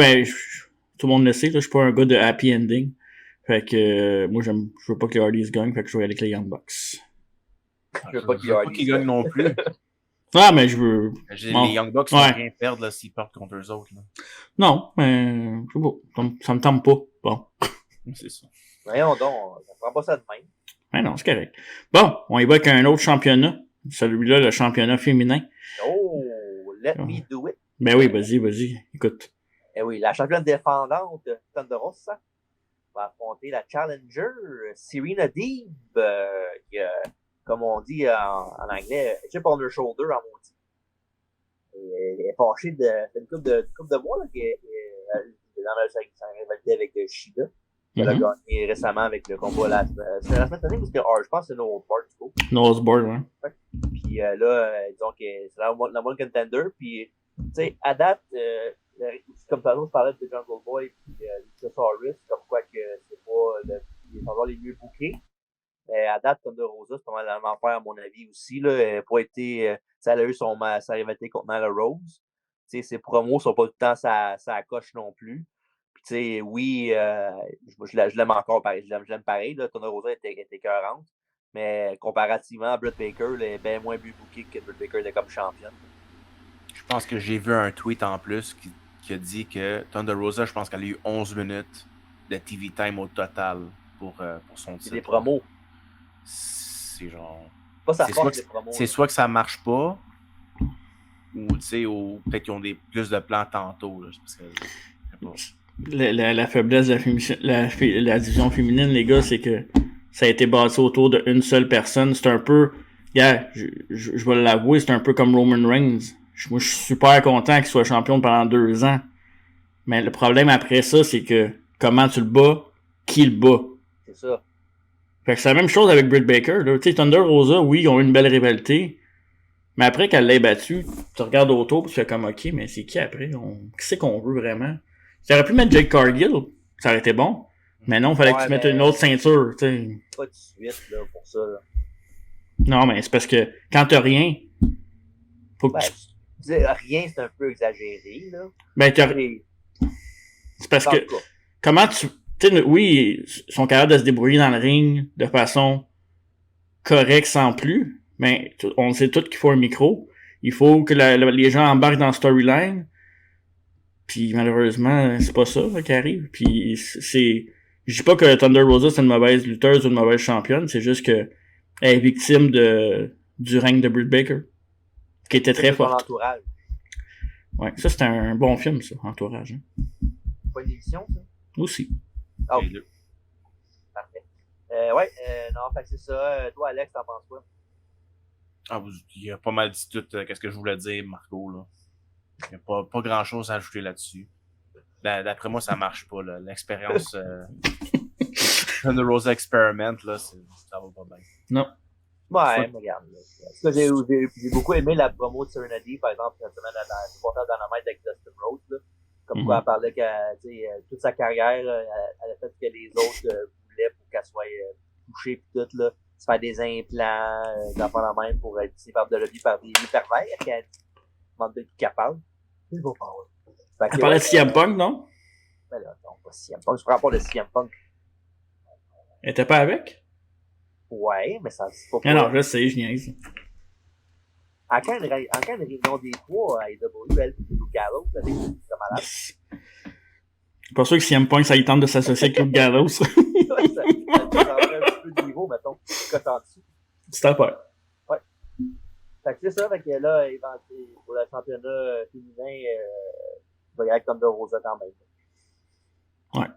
tout le monde le sait, là, je suis pas un gars de happy ending. Fait que moi je veux pas que les Hardys gagnent, fait que je vais aller avec les Young Bucks. Je veux pas qu'ils gagnent non plus. Ah, mais je veux. Les Young Bucks vont rien perdre là, s'ils partent contre eux autres. Là. Non, mais je sais pas. Ça me tente pas. Bon. C'est ça. Voyons donc, ça prend pas ça de même. Ouais, non, c'est correct. Bon, on y va avec un autre championnat. Celui-là, le championnat féminin. Oh, let me do it. Ben oui, vas-y. Écoute. Eh oui, la championne défendante, Thunder Rosa, va affronter la challenger, Serena Deeb, qui, comme on dit en anglais, chip on her shoulder en maudit. Elle est fâchée une couple de mois, là, qui est dans sa rivalité avec Shida. Elle a gagné récemment avec le combat c'est la semaine dernière parce que je pense que c'est No Holds Barred, du coup. No Holds Barred, ouais. Puis là, disons que c'est la one contender. Puis, tu sais, à date, comme tantôt, je parlais de Jungle Boy puis Luchasaurus, comme quoi que c'est pas les endroits les mieux bookés. Mais à date, Thunder Rosa, c'est pas mal l'enfer à mon avis aussi. Là. Elle n'a pas été. Ça a eu sa rivalité contre Nyla Rose. Tu sais, ses promos sont pas tout le temps ça coche non plus. Puis sais, oui, je l'aime encore pareil. Je l'aime pareil. Là. Thunder Rosa était écœurante. Mais comparativement à Britt Baker, elle est bien moins booké que Britt Baker était comme championne. Je pense que j'ai vu un tweet en plus qui a dit que Thunder Rosa, je pense qu'elle a eu 11 minutes de TV time au total pour son titre. C'est des promos. C'est genre... Pas sa force, les promos. C'est soit que ça marche pas, ou peut-être qu'ils ont plus de plans tantôt. Là, parce que, la faiblesse de la division féminine, les gars, c'est que ça a été bâti autour d'une seule personne. C'est un peu... je vais l'avouer, c'est un peu comme Roman Reigns. Moi, je suis super content qu'il soit champion pendant 2 ans. Mais le problème après ça, c'est que comment tu le bats, qui le bat. C'est ça. Fait que c'est la même chose avec Britt Baker. Tu sais, Thunder Rosa, oui, ils ont eu une belle rivalité. Mais après qu'elle l'ait battu, tu regardes autour et tu fais comme OK, mais c'est qui après? Qui c'est qu'on veut vraiment? Tu aurais pu mettre Jake Cargill, ça aurait été bon. Mais non, il fallait que tu mettes une autre ceinture. T'sais. Pas de suite là, pour ça. Là. Non, mais c'est parce que quand t'as rien, faut que rien, c'est un peu exagéré. Là. Ben, c'est parce que comment tu sais, oui, ils sont capables de se débrouiller dans le ring de façon correcte sans plus, mais on sait tous qu'il faut un micro. Il faut que les gens embarquent dans le storyline. Puis malheureusement, c'est pas ça qui arrive. Puis je dis pas que Thunder Rosa c'est une mauvaise lutteuse ou une mauvaise championne, c'est juste que elle est victime du règne de Britt Baker, qui était très forte. Entourage. Ouais, ça c'est un bon film, ça, Entourage. Hein. Pas une émission, ça? Aussi. Oh. Parfait. Non, fait que c'est ça. Toi, Alex, t'en penses quoi? Il a pas mal dit tout qu'est-ce que je voulais dire, Marco, là. Il n'y a pas grand-chose à ajouter là-dessus. D'après moi, ça marche pas, là. L'expérience Thunder Rosa Experiment, là, ça va pas bien. Non. Ouais, mais regarde. J'ai beaucoup aimé la promo de Serenity, par exemple, cette semaine à la supporter Dynamite avec Dustin Rhodes, là. Comme quoi elle parlait que toute sa carrière, elle a fait ce que les autres voulaient pour qu'elle soit touchée pis tout, là. Se faire des implants, d'enfants la même pour être poussée par de lobby par des pervers, qu'elle demande d'être capable. C'est beau pas. Elle parlait de CM Punk, non? Ben là, non, pas CM Punk. Je prends pas de CM Punk. Elle était pas avec? Ouais, mais ça, c'est pas. Non, je sais, je niaise. En quand une réunion des trois à AEW, elle, c'est Luke Gallows, avec c'est malade. Je suis pas sûr que CM Punk, ça y tente de s'associer avec Luke Gallows. ça prendrait un petit peu de niveau, mettons, cote en dessous. C'est à faire. Ouais. Fait que c'est ça, fait que là, pour le championnat féminin, il va y avoir Thunder Rosa quand même. Ouais.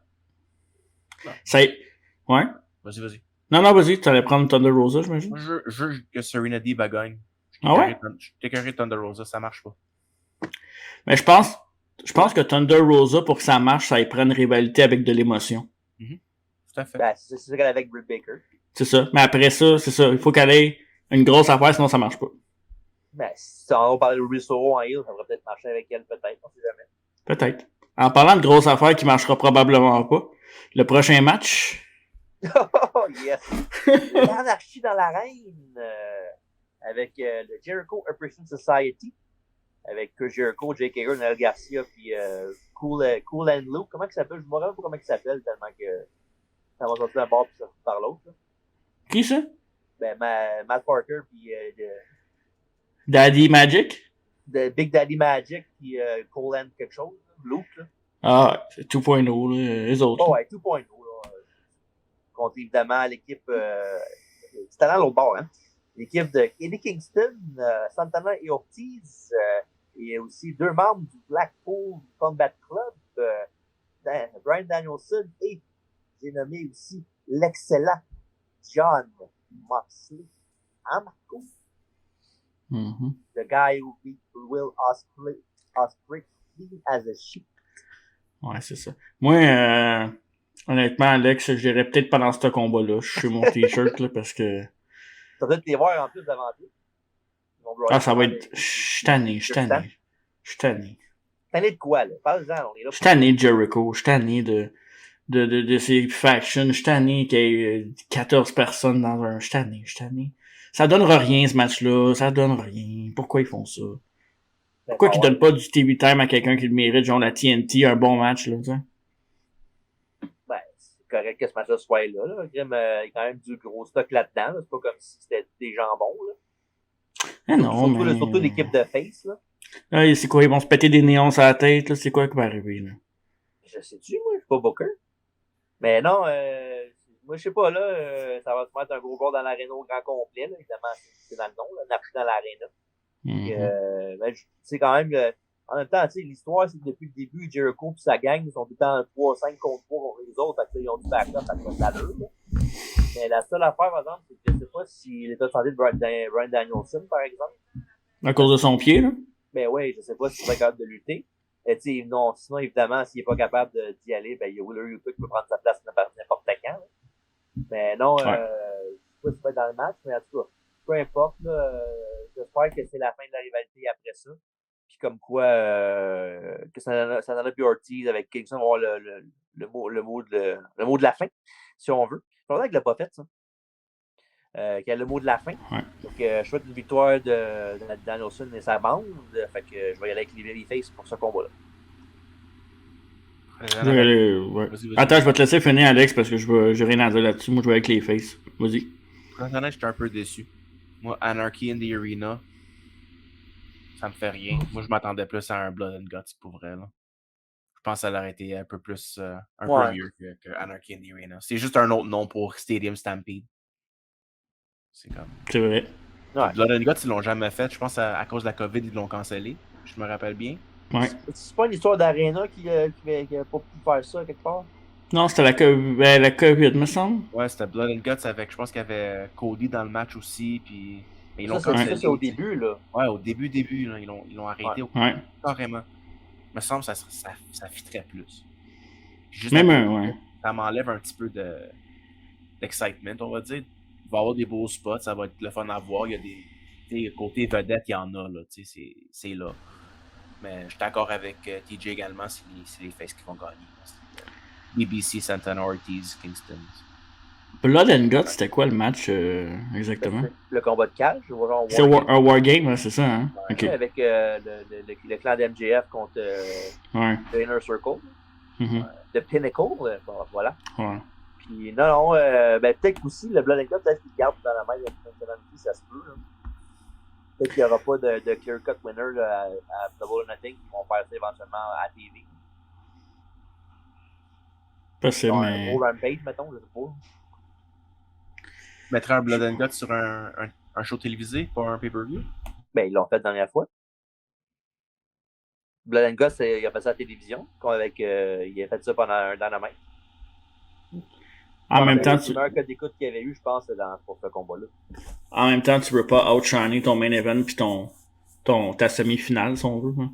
Ça ouais? Vas-y. Non, vas-y, tu allais prendre Thunder Rosa, j'imagine? Je veux que Serena Deeb gagne. Ah ouais? Je suis écœuré de Thunder Rosa, ça marche pas. Mais je pense que Thunder Rosa, pour que ça marche, ça y prend une rivalité avec de l'émotion. Tout à fait. Ben, c'est ça qu'elle a avec Britt Baker. C'est ça. Mais après ça, c'est ça. Il faut qu'elle ait une grosse affaire, sinon ça marche pas. Ben, si on parlait de Ruby Soho en heel, ça devrait peut-être marcher avec elle, peut-être, on sait jamais. Peut-être. En parlant de grosse affaire qui marchera probablement pas, le prochain match. Oh, yes! L'anarchie dans l'arène avec le Jericho Appreciation Society, avec Chris Jericho, Jake Hager, Noel Garcia, puis Cool and Luke. Comment il s'appelle? Je me rappelle pas comment il s'appelle, tellement que ça va sortir d'un bord puis ça par l'autre. Là. Qui ça? Ben, Matt Parker, puis Daddy Magic? de Big Daddy Magic, puis Cole and quelque chose, là. Luke. Là. Ah, c'est 2.0, là, les autres. Oh, ouais, 2.0. Là. Contre évidemment l'équipe. C'était dans l'autre bord, hein. L'équipe de Eddie Kingston, Santana et Ortiz, et aussi 2 membres du Blackpool Combat Club, Bryan Danielson, et j'ai nommé aussi l'excellent John Moxley. Hein, Marco? Mm-hmm. The guy who beat Will Ospreay clean as a sheep. Ouais, c'est ça. Moi, honnêtement, Alex, je dirais peut-être pendant ce combat-là. Je suis mon t-shirt, là, parce que... Ça doit les voir en plus devant toi. Ah, ça va être... Je suis tanné. Tanné de quoi, là? Parle-en, on est là. Je suis tanné de Jericho. Je suis tanné de ces factions. Je suis tanné qu'il y ait 14 personnes dans un... Je suis tanné. Ça donnera rien, ce match-là. Ça donne rien. Pourquoi ils font ça? Pourquoi qu'ils donnent pas du TV time à quelqu'un qui le mérite, genre la TNT, un bon match, là, t'sais? correct que ce match-là soit là. Il y a quand même du gros stock là-dedans. Là. C'est pas comme si c'était des jambons. Là. Non, surtout l'équipe de face. Là. Ah, c'est quoi, ils vont se péter des néons sur la tête, là? C'est quoi qui va arriver, là? Je sais-tu, moi, je suis pas Booker. Mais non, moi, je sais pas, là, ça va se mettre un gros bord dans l'aréna au grand complet, là. Évidemment, c'est dans le nom, là, Napri dans l'aréna. Ben, c'est quand même, en même temps, tu sais, l'histoire, c'est que depuis le début, Jericho et sa gang, ils sont tout le temps 3-5 contre 3 contre les autres, fait qu'ils ont du backup, ça fait de l'allure, là. Mais la seule affaire, par exemple, c'est que je sais pas si l'état de santé de Bryan Danielson, par exemple. À cause de son pied, là? Ben oui, je sais pas s'il va être capable de lutter. Et non, sinon, évidemment, s'il est pas capable d'y aller, ben, il y a Wheeler Yuta qui peut prendre sa place n'importe quand. Là. Mais non, je sais pas s'il va être dans le match, mais en tout cas, peu importe, là, j'espère que c'est la fin de la rivalité après ça. Puis comme quoi, que ça en a plus Ortiz avec Kingston va avoir le mot de la fin, si on veut. C'est vrai qu'il l'a pas fait, ça. Qui a le mot de la fin. Ouais. Donc, je souhaite une victoire de Danielson et sa bande. Fait que je vais y aller avec les Babyface pour ce combat-là. Ouais. Attends, je vais te laisser finir, Alex, parce que j'ai rien à dire là-dessus. Moi, je vais avec les faces. Vas-y. Pour être honnête, j'étais un peu déçu. Moi, Anarchy in the Arena, ça me fait rien. Moi, je m'attendais plus à un Blood and Guts pour vrai. Là. Je pense que ça aurait été un peu plus, peu mieux que Anarchy in the Arena. C'est juste un autre nom pour Stadium Stampede. C'est vrai. Ouais. Blood and Guts, ils l'ont jamais fait. Je pense à cause de la COVID, ils l'ont cancellé. Je me rappelle bien. Ouais. C'est pas une histoire d'Arena qui a pas pu faire ça quelque part? Non, c'était la COVID, me semble. Ouais, c'était Blood and Guts avec, je pense qu'il y avait Cody dans le match aussi. Puis ils l'ont cancellé. C'est au début, là. Ouais, au début, là, ils l'ont arrêté carrément. Il me semble que ça fitterait plus. Juste même ça m'enlève un petit peu d'excitement, on va dire. Il va y avoir des beaux spots, ça va être le fun à voir. Il y a des côtés vedettes, il y en a, là, c'est là. Mais je suis d'accord avec TJ également, c'est les faces qui vont gagner. BBC, Santana, Ortiz, Kingston. Blood and Guts, c'était quoi le match exactement? Le combat de cage. C'est un Wargame, hein, c'est ça, hein? Ouais, okay. Avec le clan de MJF contre The Inner Circle. The Pinnacle, voilà. Ouais. Puis non, ben, peut-être aussi le Blood and Guts, peut-être qu'il garde dans la main de ça se peut. Là. Peut-être qu'il n'y aura pas de clear-cut winner là, à Double or Nothing qui vont faire ça éventuellement à TV. Possible, mais... Un gros Rampage, mettons, je sais pas. Mettre un Blood and Guts sur un show télévisé pour un pay-per-view? Ben, ils l'ont fait la dernière fois. Blood and Guts, il a fait ça à la télévision. Il a fait ça pendant un Dynamite. En même temps, c'est le meilleur code d'écoute qu'il y avait eu, je pense, pour ce combat-là. En même temps, tu veux pas outshiner ton main event puis ta semi-finale, si on veut. Hein?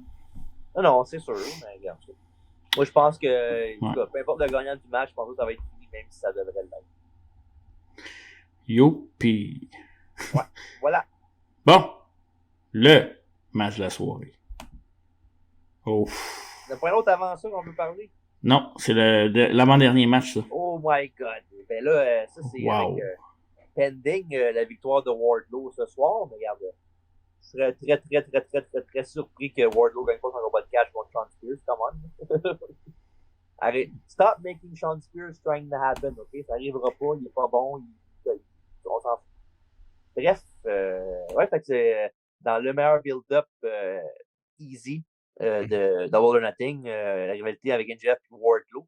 Non, c'est sûr, mais regarde ça. Moi, je pense que, peu importe le gagnant du match, je pense que ça va être fini, même si ça devrait l'être. Youpi! Ouais, voilà. Bon, le match de la soirée. Ouf. Il n'y a pas un autre avant ça qu'on peut parler? Non, c'est l'avant-dernier match, ça. Oh my God! Ben là, ça, c'est avec pending la victoire de Wardlow ce soir. Mais regarde, je serais très surpris que Wardlow gagne pas son combat de catch contre Sean Spears. Come on. Arrête. Stop making Sean Spears trying to happen, ok? Ça arrivera pas, il est pas bon, on s'en fout. Bref, ouais, fait que c'est dans le meilleur build-up easy de Double or Nothing, la rivalité avec NJF et Wardlow,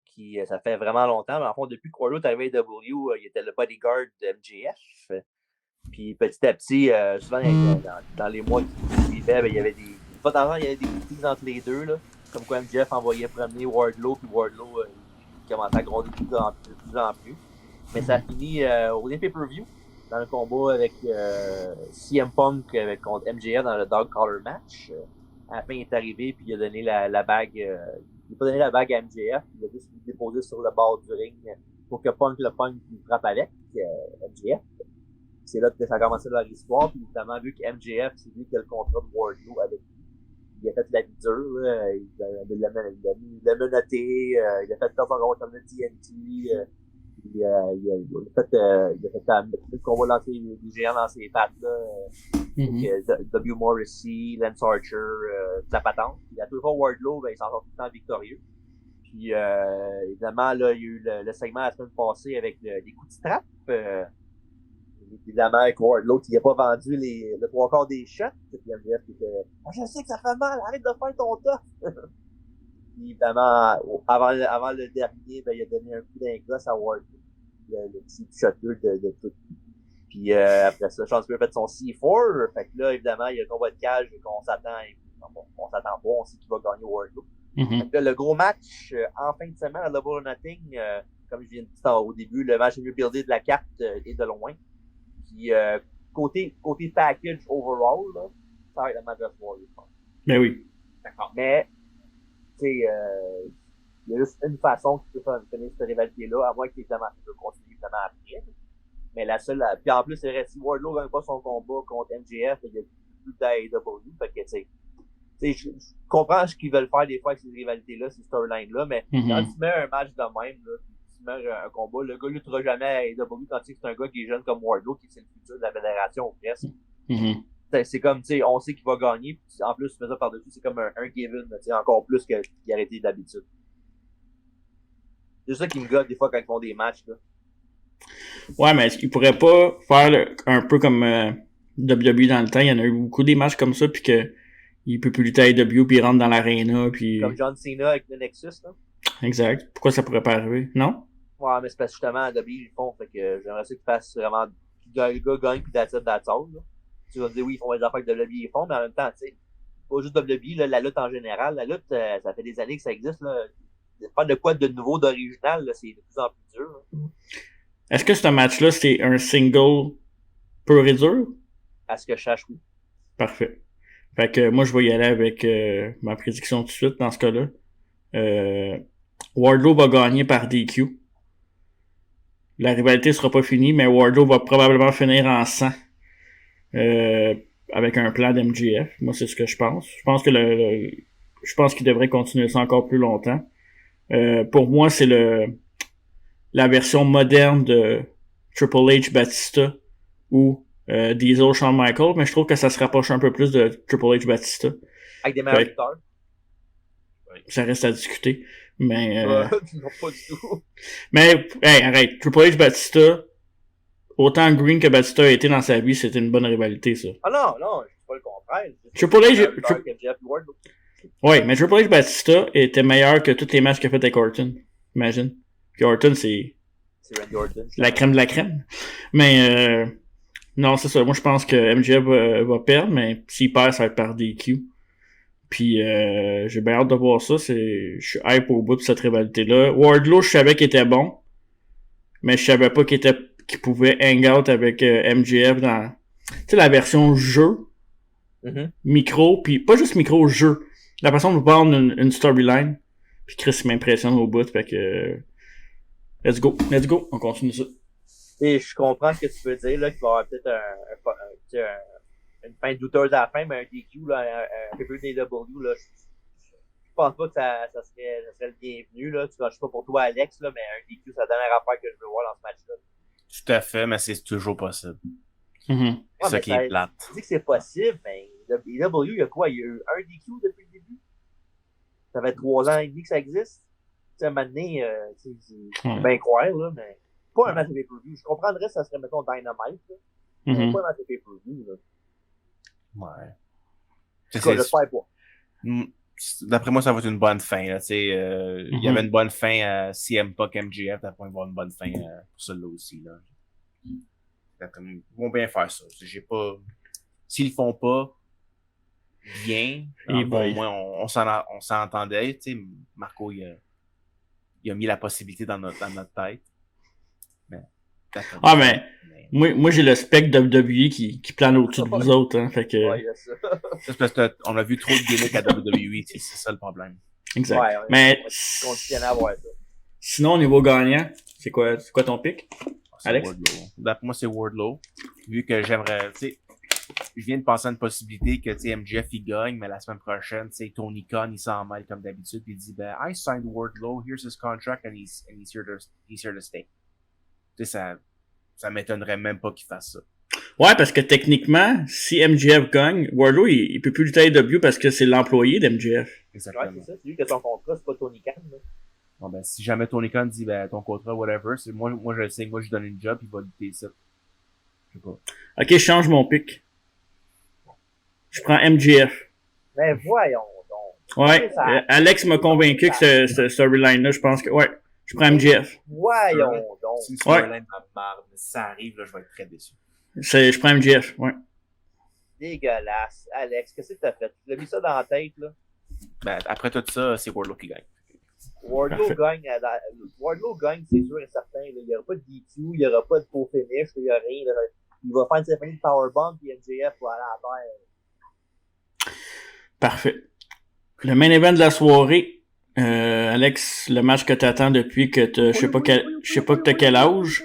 qui ça fait vraiment longtemps. Mais en fond, depuis que Wardlow est arrivé à W, il était le bodyguard de MJF. Puis petit à petit, souvent dans les mois qui suivaient, ben, il y avait des. Pas de temps, il y avait des meetings entre les deux, là. Comme quoi MJF envoyait promener Wardlow, puis Wardlow commençait à grondir de plus en plus. Mais ça a fini au pay-per-view, dans le combat avec CM Punk contre MJF dans le Dog Collar match. À la fin, il est arrivé, puis il a donné la bague. Il n'a pas donné la bague à MJF, il a juste déposé sur le bord du ring pour que Punk le frappe avec MJF. C'est là que ça a commencé leur histoire, puis évidemment, vu que MJF, c'est lui qui a le contrat de Wardlow avec lui. Il a fait la vie dure, il l'a menotté, il a fait comme un comme le TNT, il a fait qu'on va lancer des géants dans ses pattes, là, W. Morrissey, Lance Archer, la patente. Il a toujours Wardlow, ben, il s'en sort tout le temps victorieux. Puis, évidemment, là, il y a eu le segment la semaine passée avec des coups de strap. Évidemment, avec Wardlow, il n'a pas vendu le 3/4 des shots. Puis MJF qui était je sais que ça fait mal, arrête de faire ton top. Puis, évidemment, avant le dernier, il a donné un coup d'ingosse à Wardlow. Le petit shotter de tout. Puis après ça, Sean Spears a fait son C4. Fait que là, évidemment, il y a le combat de cage qu'on s'attend. On s'attend pas, on sait qu'il va gagner Wardlow. Fait que là, le gros match en fin de semaine à Double or Nothing, comme je viens de dire au début, le match le mieux buildé de la carte est de loin. Puis côté package overall, là, ça va être le match de Warrior, je pense. Mais oui. D'accord. Mais, tu sais, il y a juste une façon que tu peux finir cette rivalité-là, à moins qu'évidemment, tu peux continuer évidemment après. Mais la seule, puis en plus, c'est vrai, si Wardlow gagne pas son combat contre MJF, il y a plus d'AEW, fait que, tu sais, je comprends ce qu'ils veulent faire des fois avec ces rivalités-là, ces storylines-là, mais quand tu mets un match de même, là, tu mets un combat, le gars luttera jamais à AEW quand tu sais que c'est un gars qui est jeune comme Wardlow, qui est le futur de la fédération presque. C'est comme, tu sais, on sait qu'il va gagner, puis en plus, tu mets ça par-dessus, c'est comme un given, tu sais, encore plus qu'il aurait été d'habitude. C'est ça qui me gosse des fois quand ils font des matchs, là. Ouais, mais est-ce qu'ils pourraient pas faire un peu comme WWE dans le temps? Il y en a eu beaucoup des matchs comme ça, puis que il peut plus lutter à AEW, puis il rentre dans l'aréna, puis... Comme John Cena avec le Nexus, là. Exact. Pourquoi ça pourrait pas arriver? Non? Ouais, mais c'est parce que justement, à WWE, ils le font, fait que j'aimerais ça qu'ils fassent vraiment... Le gars gagne, puis that's all, là. Tu vas me dire, oui, ils font les affaires que WWE ils font, mais en même temps, tu sais, pas juste WWE, là, la lutte en général. La lutte, ça fait des années que ça existe, là. Pas de quoi de nouveau, d'original, là, c'est de plus en plus dur, là. Est-ce que ce match-là, c'est un single pur et dur? À ce que je sache, oui. Parfait. Fait que moi, je vais y aller avec ma prédiction tout de suite dans ce cas-là. Wardlow va gagner par DQ. La rivalité sera pas finie, mais Wardlow va probablement finir en sang avec un plan d'MJF. Moi, c'est ce que je pense. Je pense que je pense qu'il devrait continuer ça encore plus longtemps. Pour moi, c'est la version moderne de Triple H Batista ou Diesel Shawn Michaels, mais je trouve que ça se rapproche un peu plus de Triple H Batista. Avec des meilleurs lutteurs. Ça reste à discuter. Mais non, pas du tout. Mais hey, arrête, Triple H Batista, autant Green que Batista a été dans sa vie, c'était une bonne rivalité, ça. Ah non, je dis pas le contraire. Triple H ouais, mais Triple H Batista était meilleur que tous les matchs qu'il a fait avec Orton. Imagine. Puis Orton, c'est Randy Orton. La crème de la crème. Mais non, c'est ça. Moi, je pense que MJF va perdre, mais s'il perd, ça va être par DQ. Puis j'ai bien hâte de voir ça. Je suis hype au bout de cette rivalité-là. Wardlow, je savais qu'il était bon, mais je savais pas qu'il pouvait hang out avec MJF dans, tu sais, la version jeu, micro, puis pas juste micro, jeu. La façon de vendre une storyline. Puis Chris m'impressionne au bout, fait que let's go, on continue ça. Et je comprends ce que tu veux dire, là, qu'il va y avoir peut-être une fin douteuse à la fin, mais un DQ, là, un peu des W, là, je pense pas que ça serait le bienvenu, là. Je sais pas pour toi, Alex, là, mais un DQ, c'est la dernière affaire que je veux voir dans ce match-là. Tout à fait, mais c'est toujours possible. C'est ça qui est plate. Tu dis que c'est possible, mais AEW, il y a quoi? Il y a eu un DQ depuis le début? Ça fait 3 ans et demi que ça existe. Tu sais, maintenant, c'est bien croire, là, mais pas un match de pay-per-view. Je comprendrais si ça serait, mettons, Dynamite, là. Mais pas un match de pay-per-view, là. Ouais. J'espère pas. D'après moi, ça va être une bonne fin, là. Tu sais, il y avait une bonne fin à CM Punk MJF, d'après moi, il va y avoir une bonne fin pour celui-là aussi, là. Ils vont bien faire ça. J'ai pas... S'ils le font pas bien, au moins, on s'en entendait, tu sais. Marco, il a mis la possibilité dans notre tête. Mais, mais moi j'ai le spectre de WWE qui plane au-dessus de vous autres, hein, fait que... Ouais, il y a ça. C'est parce qu'on a vu trop de gimmicks à WWE, c'est ça le problème. Exact. Ouais, mais on continue à voir ça. Sinon, au niveau gagnant, c'est quoi ton pick? Alex? D'après moi, c'est Wardlow. Vu que j'aimerais, tu sais, je viens de penser à une possibilité que, tu sais, MJF, il gagne, mais la semaine prochaine, tu sais, Tony Khan, il s'en mêle comme d'habitude, puis il dit, I signed Wardlow, here's his contract, and he's here to stay. Tu sais, ça m'étonnerait même pas qu'il fasse ça. Ouais, parce que techniquement, si MJF gagne, Wardlow, il peut plus lutter à AEW parce que c'est l'employé d'MJF. Exactement. Ouais, c'est ça. C'est lui qui a son contrat, c'est pas Tony Khan, là. Bon, ben, si jamais Tony Khan dit, ben, ton contrat, whatever, c'est moi, je le sais, moi, je donne une job, il va lutter ça. Je sais pas. Ok, je change mon pick. Je prends MJF. Mais voyons donc. Ouais, Alex m'a convaincu que ce storyline-là, je pense que, ouais, je prends MJF. Voyons donc. Si une storyline de marde, si ça arrive, là, je vais être très déçu. Je prends MJF, ouais. Dégueulasse. Alex, qu'est-ce que t'as fait? Tu l'as mis ça dans la tête, là? Ben, après tout ça, c'est Wardlow qui gagne. Wardlow gagne, c'est sûr et certain. Là. Il n'y aura pas de DQ, il n'y aura pas de faux finish, il n'y a rien. Là. Il va faire une symphonie de powerbomb, puis MJF va aller à terre. Parfait. Le main event de la soirée, Alex, le match que t'attends depuis que je sais pas que t'as quel âge.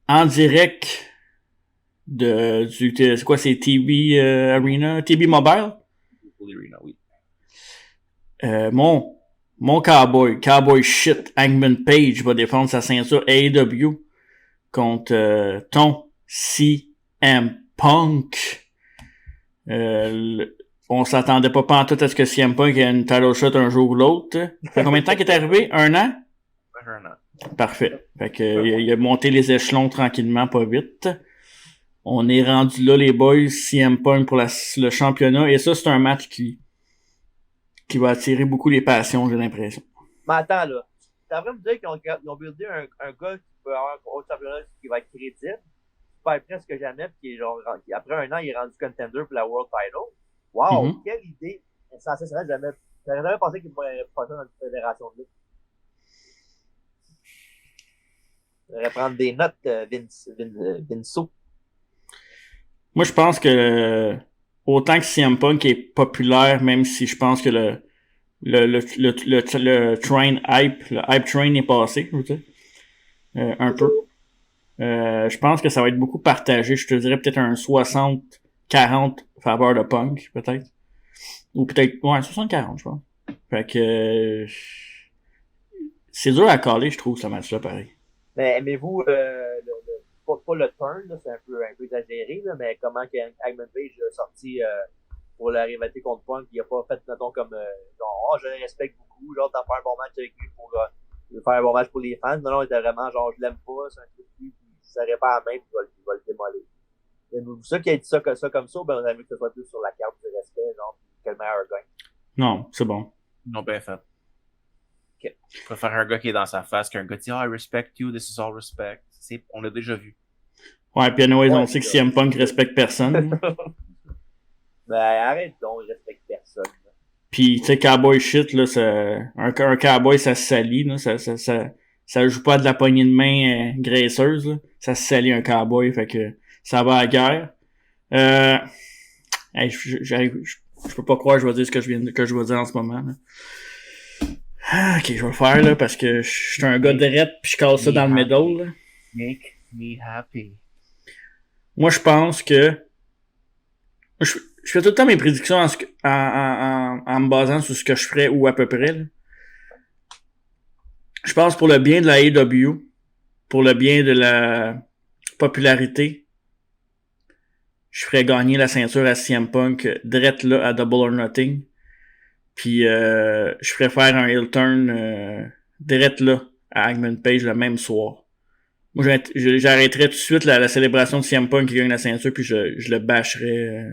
En direct c'est quoi, c'est TB Arena, TB Mobile? Arena, oui. Mon cowboy shit, Hangman Page va défendre sa ceinture AEW contre ton CM Punk. On s'attendait pas pantoute à ce que CM Punk ait une title shot un jour ou l'autre. Ça fait combien de temps qu'il est arrivé? 1 an? Un an. Parfait. Fait que, il a monté les échelons tranquillement, pas vite. On est rendu là, les boys, CM Punk pour le championnat. Et ça, c'est un match qui va attirer beaucoup les passions, j'ai l'impression. Mais attends, là. T'as vraiment me dire qu'ils ont buildé un gars qui peut avoir un autre championnat qui va être crédible, qui perd presque jamais, puis qui est genre, après un an, il est rendu contender pour la World Title. Wow, quelle idée! Ça serait jamais. J'aurais jamais pensé qu'il pourrait passer dans une fédération de lutte. J'aurais prendre des notes, Vinceau. Moi, je pense que autant que CM Punk est populaire, même si je pense que le train hype, le hype train est passé, je veux dire, un peu. Je pense que ça va être beaucoup partagé. Je te dirais peut-être un 60-40 faveur de Punk, peut-être. Ou peut-être, ouais, 60-40, je pense. Fait que c'est dur à caler, je trouve, ce match-là, pareil. Mais aimez-vous pas le turn, là, c'est un peu exagéré, là, mais comment Hangman Page a sorti pour la rivalité contre Punk, il a pas fait, mettons, comme genre, oh, je le respecte beaucoup, genre, t'as fait un bon match avec lui pour faire un bon match pour les fans. Non, il était vraiment genre, je l'aime pas, c'est un truc de lui, puis il serait pas à la main, puis il va le démolir. Et ceux qui a dit ça comme ça, ben, on a vu que ce soit plus sur la carte du respect, genre, que le meilleur gagne. Non, c'est bon. Non, bien fait. Okay. Je préfère un gars qui est dans sa face qu'un gars qui dit, I respect you, this is all respect. On l'a déjà vu. Ouais, puis anyways, on sait que CM Punk respecte personne. Ben, arrête donc, il respecte personne. Puis, tu sais, cowboy shit, là, un cowboy, ça se salit, là, ça joue pas de la poignée de main graisseuse, là. Ça se salit un cowboy, fait que ça va à la guerre. Hey, je peux pas croire que je vais dire ce que je vais dire en ce moment, là. Ok, je vais le faire, là, parce que je suis un gars drette pis je casse ça dans le middle, là. Make me happy. Moi, je pense que je fais tout le temps mes prédictions en me basant sur ce que je ferais ou à peu près, là. Je pense pour le bien de la AEW, pour le bien de la popularité, je ferais gagner la ceinture à CM Punk drette là à Double or Nothing. Puis je ferais faire un heel turn drette là à Hangman Page le même soir. Moi, j'arrêterais tout de suite la célébration de CM Punk qui gagne la ceinture, puis je le bâcherais.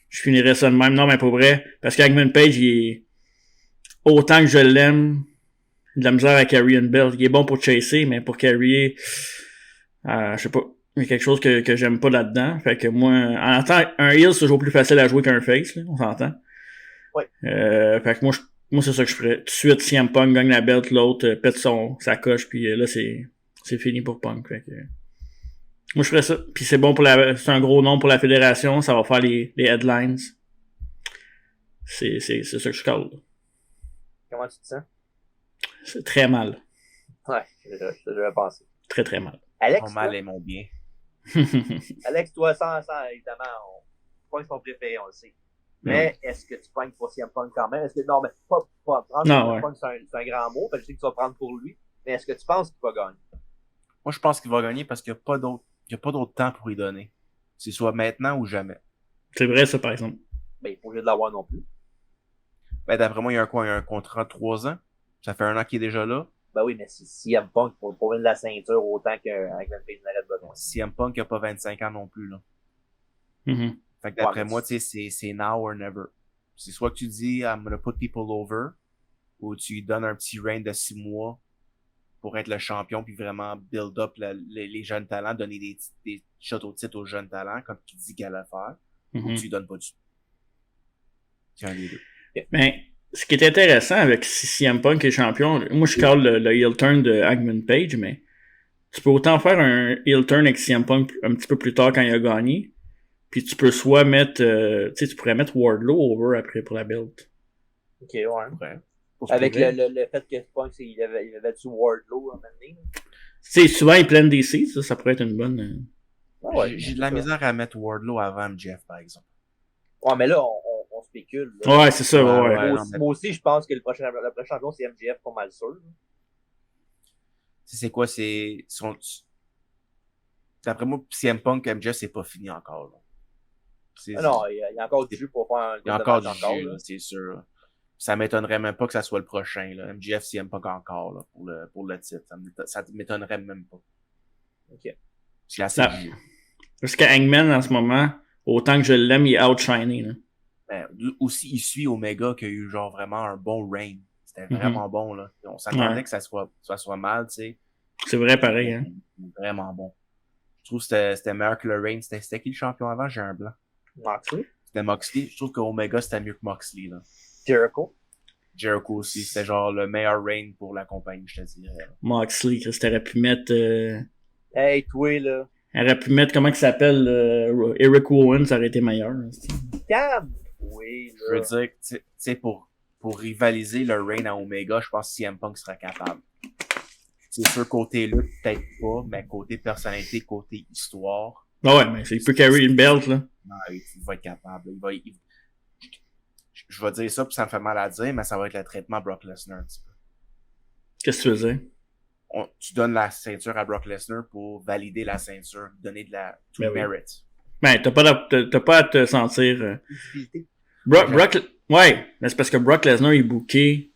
Je finirais ça de même. Non, mais pour vrai, parce qu'Hangman Page, il est autant que je l'aime, de la misère à carry une belt. Il est bon pour chasser, mais pour carrier, je sais pas, il y a quelque chose que j'aime pas là-dedans. Fait que moi, en tant un heel, c'est toujours plus facile à jouer qu'un face, là, on s'entend. Ouais. Fait que moi, c'est ça que je ferais. Tout de suite, CM Punk gagne la belt, l'autre pète sa coche, puis là, c'est fini pour Punk. Fait que moi, je ferais ça. Puis c'est bon c'est un gros nom pour la fédération. Ça va faire les headlines. C'est ça que je cale. Comment tu te sens? C'est très mal. Ouais, je vais penser. Très, très mal. Alex, mon mal et mon bien. Alex, toi, sans évidemment, Punk son préféré, on le sait. Mais est-ce que tu pognes pour CM Punk quand même? Est-ce que, non, mais pas prendre CM Punk, c'est un grand mot, parce que je sais que tu vas prendre pour lui. Mais est-ce que tu penses qu'il va gagner? Moi, je pense qu'il va gagner parce qu'il n'y a pas d'autre temps pour y donner. C'est soit maintenant ou jamais. C'est vrai, ça, par exemple. Ben, il faut pas de l'avoir non plus. Ben, d'après moi, il y a un contrat de 3 ans. Ça fait 1 an qu'il est déjà là. Ben oui, mais si CM Punk pour win la ceinture autant qu'Hangman Page n'aurait besoin. CM Punk n'a pas 25 ans non plus, là. Mm-hmm. Fait que d'après moi, tu sais, c'est now or never. C'est soit que tu dis, I'm gonna put people over, ou tu lui donnes un petit reign de 6 mois pour être le champion, puis vraiment build up les jeunes talents, donner des shots au titre aux jeunes talents, comme tu dis qu'elle va faire, ou tu lui donnes pas du tout. C'est un des deux. Mais, ce qui est intéressant avec CM Punk est champion, moi je call le heel turn de Hangman Page, mais tu peux autant faire un heel turn avec CM Punk un petit peu plus tard quand il a gagné, puis tu peux soit mettre, tu pourrais mettre Wardlow over après pour la belt. Ok, ouais. Avec le fait que Punk, il avait du Wardlow à un moment donné. Tu sais, souvent ils plannent des seeds, ça pourrait être une bonne... J'ai de la misère à mettre Wardlow avant MJF, par exemple. Ouais, mais là, on spécule. Là. Ouais, c'est ça, ouais. Moi aussi, je pense que le prochain champion, c'est MJF, pas mal sûr. C'est quoi, c'est... D'après moi, CM Punk, MJF, c'est pas fini encore, là. Non, il y a encore du jus pour faire un... Il y a encore du jus, là, c'est sûr. Ça m'étonnerait même pas que ça soit le prochain, là. MJF, CM Punk encore, là, pour le titre. Ça m'étonnerait même pas. Ok. C'est assez vieux. Parce que Hangman, en ce moment, autant que je l'aime, il est outshiné, là. Ben, aussi, il suit Omega qui a eu genre vraiment un bon reign. C'était vraiment bon, là. On s'attendait que ça soit mal, tu sais. C'est vrai, pareil, hein. Vraiment bon. Je trouve que c'était meilleur que le reign. C'était qui le champion avant? J'ai un blanc. Moxley? C'était Moxley. Je trouve qu'Omega, c'était mieux que Moxley, là. Jericho aussi. C'était genre le meilleur reign pour la compagnie, je te dirais. Moxley, Chris, t'aurais pu mettre... Hey, toi, là. Elle aurait pu mettre, comment il s'appelle, Eric Rowan, ça aurait été meilleur. Calme! Oui, là. Je veux dire, tu sais, pour rivaliser le reign à Omega, je pense que CM Punk serait capable. C'est sûr, côté lutte, peut-être pas, mais côté personnalité, côté histoire. Ah ouais, mais il peut carry une belt, là. Non, il va être capable. Je vais dire ça, puis ça me fait mal à dire, mais ça va être le traitement Brock Lesnar un petit peu. Qu'est-ce que tu veux dire? Tu donnes la ceinture à Brock Lesnar pour valider la ceinture, donner de la merit. Ben, t'as pas à te sentir... Brock, ouais, mais c'est parce que Brock Lesnar est booké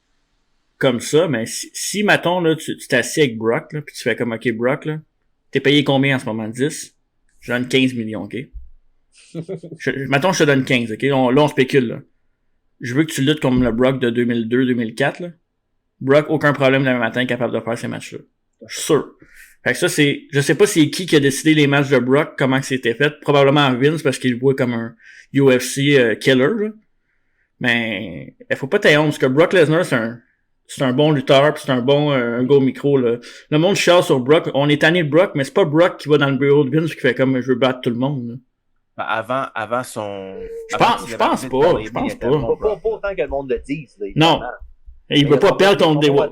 comme ça, mais si mettons, là, tu t'assis avec Brock, là, pis tu fais comme, ok, Brock, là, t'es payé combien en ce moment? 10? Je donne 15 millions, ok? Mettons, je te donne 15, ok? Là, on spécule, là. Je veux que tu luttes comme le Brock de 2002-2004, là. Brock, aucun problème demain matin, capable de faire ces matchs-là. Je suis sûr. Fait que ça, je sais pas c'est qui a décidé les matchs de Brock, comment que c'était fait. Probablement Vince, parce qu'il voit comme un UFC killer, là. Mais, il faut pas t'ailleurs, parce que Brock Lesnar, c'est un bon lutteur, pis c'est un bon, un go micro, là. Le monde chiale sur Brock. On est tanné de Brock, mais c'est pas Brock qui va dans le bureau de Vince qui fait comme, je veux battre tout le monde, là. Avant son... Je pense pas. Pas autant que le monde le dise, là. Non. Il veut pas perdre ton débat.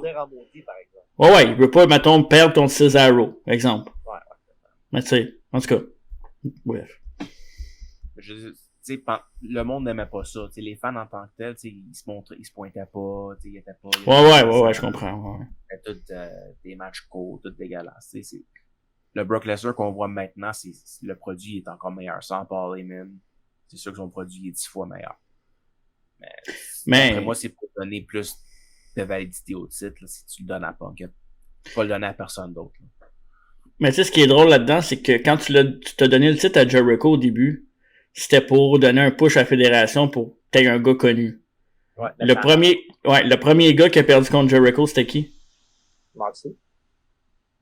Ouais, il veut pas, mettons, perdre ton Cesaro, exemple. Ouais. Mais tu sais, en tout cas, bref. Le monde n'aimait pas ça. T'sais, les fans en tant que tels, ils se pointaient pas, ils étaient pas... Ouais, je comprends. Ouais. C'était tous des matchs courts, tout dégueulasses. Le Brock Lesnar qu'on voit maintenant, le produit est encore meilleur. Sans Paul Heyman, c'est sûr que son produit est 10 fois meilleur. Mais après moi, c'est pour donner plus de validité au titre, là, si tu le donnes à Punk. Tu peux pas le donner à personne d'autre. Là. Mais tu sais, ce qui est drôle là-dedans, c'est que quand tu t'as donné le titre à Jericho au début, c'était pour donner un push à la fédération pour t'aies un gars connu. Ouais, le premier gars qui a perdu contre Jericho, c'était qui? Moxley.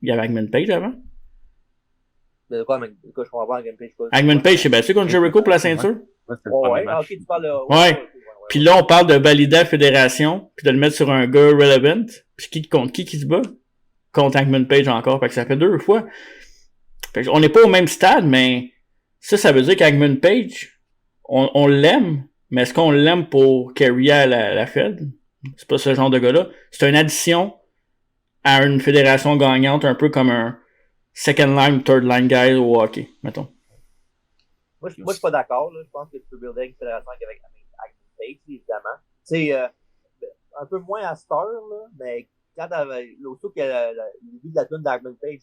Il y avait Hangman Page avant? De quoi, je comprends pas Hangman Page? Hangman Page s'est battu contre Jericho pour la ceinture? Ouais, ok, tu parles ouais. Puis là, on parle de valider la fédération, puis de le mettre sur un gars relevant. Puis contre qui se bat? Contre Hangman Page encore. Fait que ça fait 2 fois. Fait que on n'est pas au même stade, mais ça veut dire qu'Hangman Page, on l'aime, mais est-ce qu'on l'aime pour carry à la Fed? C'est pas ce genre de gars-là. C'est une addition à une fédération gagnante, un peu comme un second line, third line guy au hockey, mettons. Moi, je suis pas d'accord, là. Je pense que tu peux builder une fédération avec Hangman Page, évidemment. Tu sais, un peu moins à Star, là, mais quand l'auto que le début de la tune d'Hangman Page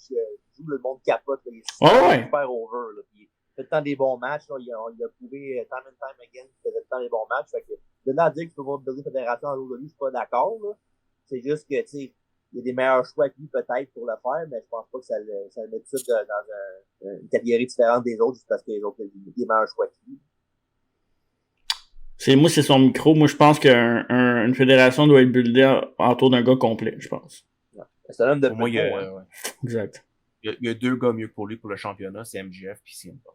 joue, le monde capote, là, il est super over, là. Puis, il fait le temps des bons matchs, là. Il a prouvé time and time again qu'il faisait le temps des bons matchs. Fait que, de là à dire que tu peux voir builder une fédération en jour de lui, je suis pas d'accord, là. C'est juste que, tu sais, il y a des meilleurs choix que lui, peut-être, pour le faire, mais je pense pas que ça le met tout dans une catégorie différente des autres, juste parce que les autres ont des meilleurs choix que lui. Moi, c'est son micro. Moi, je pense qu'une fédération doit être buildée autour d'un gars complet, je pense. Ouais. C'est un homme de pour moi, ouais. Exact. Il y a 2 gars mieux pour lui pour le championnat, c'est MJF puis CM Punk.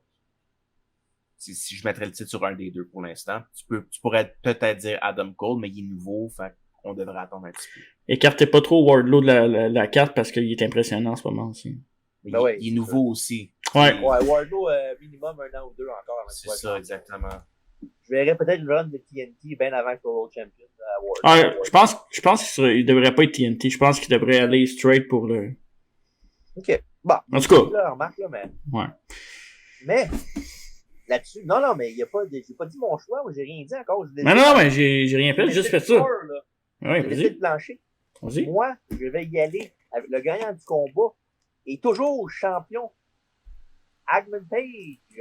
Si je mettrais le titre sur un des deux pour l'instant, tu pourrais peut-être dire Adam Cole, mais il est nouveau, fait qu'on devrait attendre un petit peu. Écartez pas trop Wardlow de la carte parce qu'il est impressionnant en ce moment aussi. Mais Ben il est nouveau aussi. Ouais. Wardlow, minimum 1 an ou 2 encore avant C'est ça, exactement. Je verrais peut-être une run de TNT bien avant que le World Champion à Wardlow. Je pense qu'il devrait pas être TNT. Je pense qu'il devrait aller straight pour le... OK. Bon. En tout cas. Là, remarque, là, mais... Ouais. Mais... Là-dessus, non, mais j'ai pas dit mon choix, moi j'ai rien dit encore. Non, mais j'ai rien fait, j'ai juste fait ça. Ouais, vas-y. Le plancher. Vas-y. Moi, je vais y aller avec le gagnant du combat et toujours champion, Hangman Page.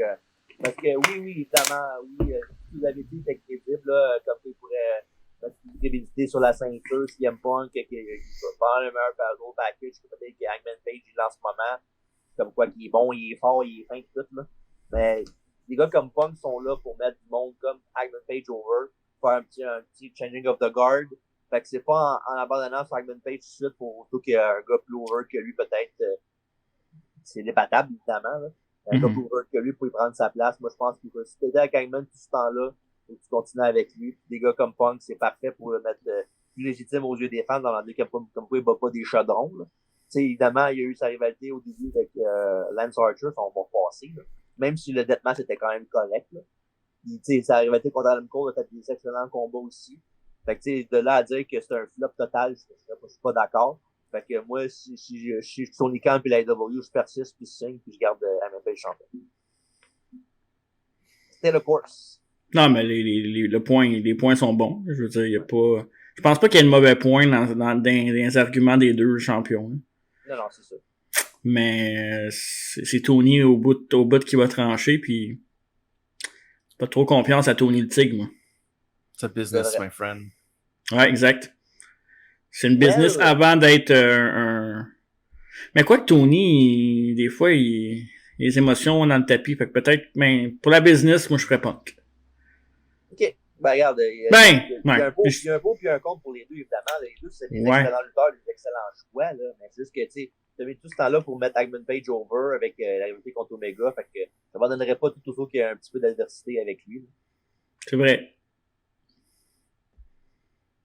Parce que oui, évidemment, si vous avez dit c'était crédible, là, comme il pourrait mettre une crédibilité sur la ceinture, CM Punk, qu'il va faire le meilleur package, peut-être que Hangman Page il en ce moment, comme quoi qu'il est bon, il est fort, il est fin, tout là. Mais des gars comme Punk sont là pour mettre du monde comme Hangman Page over, faire un petit changing of the guard. Fait que c'est pas en abandonnant sur Hangman Page tout de suite pour auto qu'il y a un gars plus over que lui, peut-être. C'est débattable, évidemment. Là. Un gars plus over que lui pour y prendre sa place. Moi, je pense qu'il faut se t'aider avec Hangman tout ce temps-là. Faut que tu continues avec lui. Puis des gars comme Punk, c'est parfait pour le mettre plus légitime aux yeux des fans dans l'idée comme quoi il bat pas des chaudrons. Tu sais, évidemment, il y a eu sa rivalité au début avec Lance Archer, on va passer. Là. Même si le deathmatch était quand même correct. Là. Tu sais, sa rivalité contre Adam Cole a fait des excellents combats aussi. Fait que, tu sais, de là à dire que c'est un flop total, je suis pas d'accord. Fait que moi, si je suis Tony Khan puis la AEW, je persiste puis je signe puis je garde MFA champion. C'était le course. Non, mais les points sont bons. Je veux dire, il y a pas... Je pense pas qu'il y ait de mauvais points dans les arguments des deux champions. Non, c'est ça. Mais c'est Tony au bout qui va trancher, puis pas trop confiance à Tony le Tigre, moi. C'est un business, my friend. Ouais, exact. C'est une business avant d'être un... Mais quoi que Tony, des fois, les émotions dans le tapis. Fait que peut-être, mais pour la business, moi, je ferais Punk. OK. Ben, regarde, il y a un beau puis un contre pour les deux, évidemment. Les deux, c'est des excellents lutteurs, des excellents choix, là. Mais c'est juste que, tu sais, tu as mis tout ce temps-là pour mettre Hangman Page over avec la rivalité contre Omega. Fait que ça m'abandonnerait pas tout autant qu'il y a un petit peu d'adversité avec lui. Là. C'est vrai.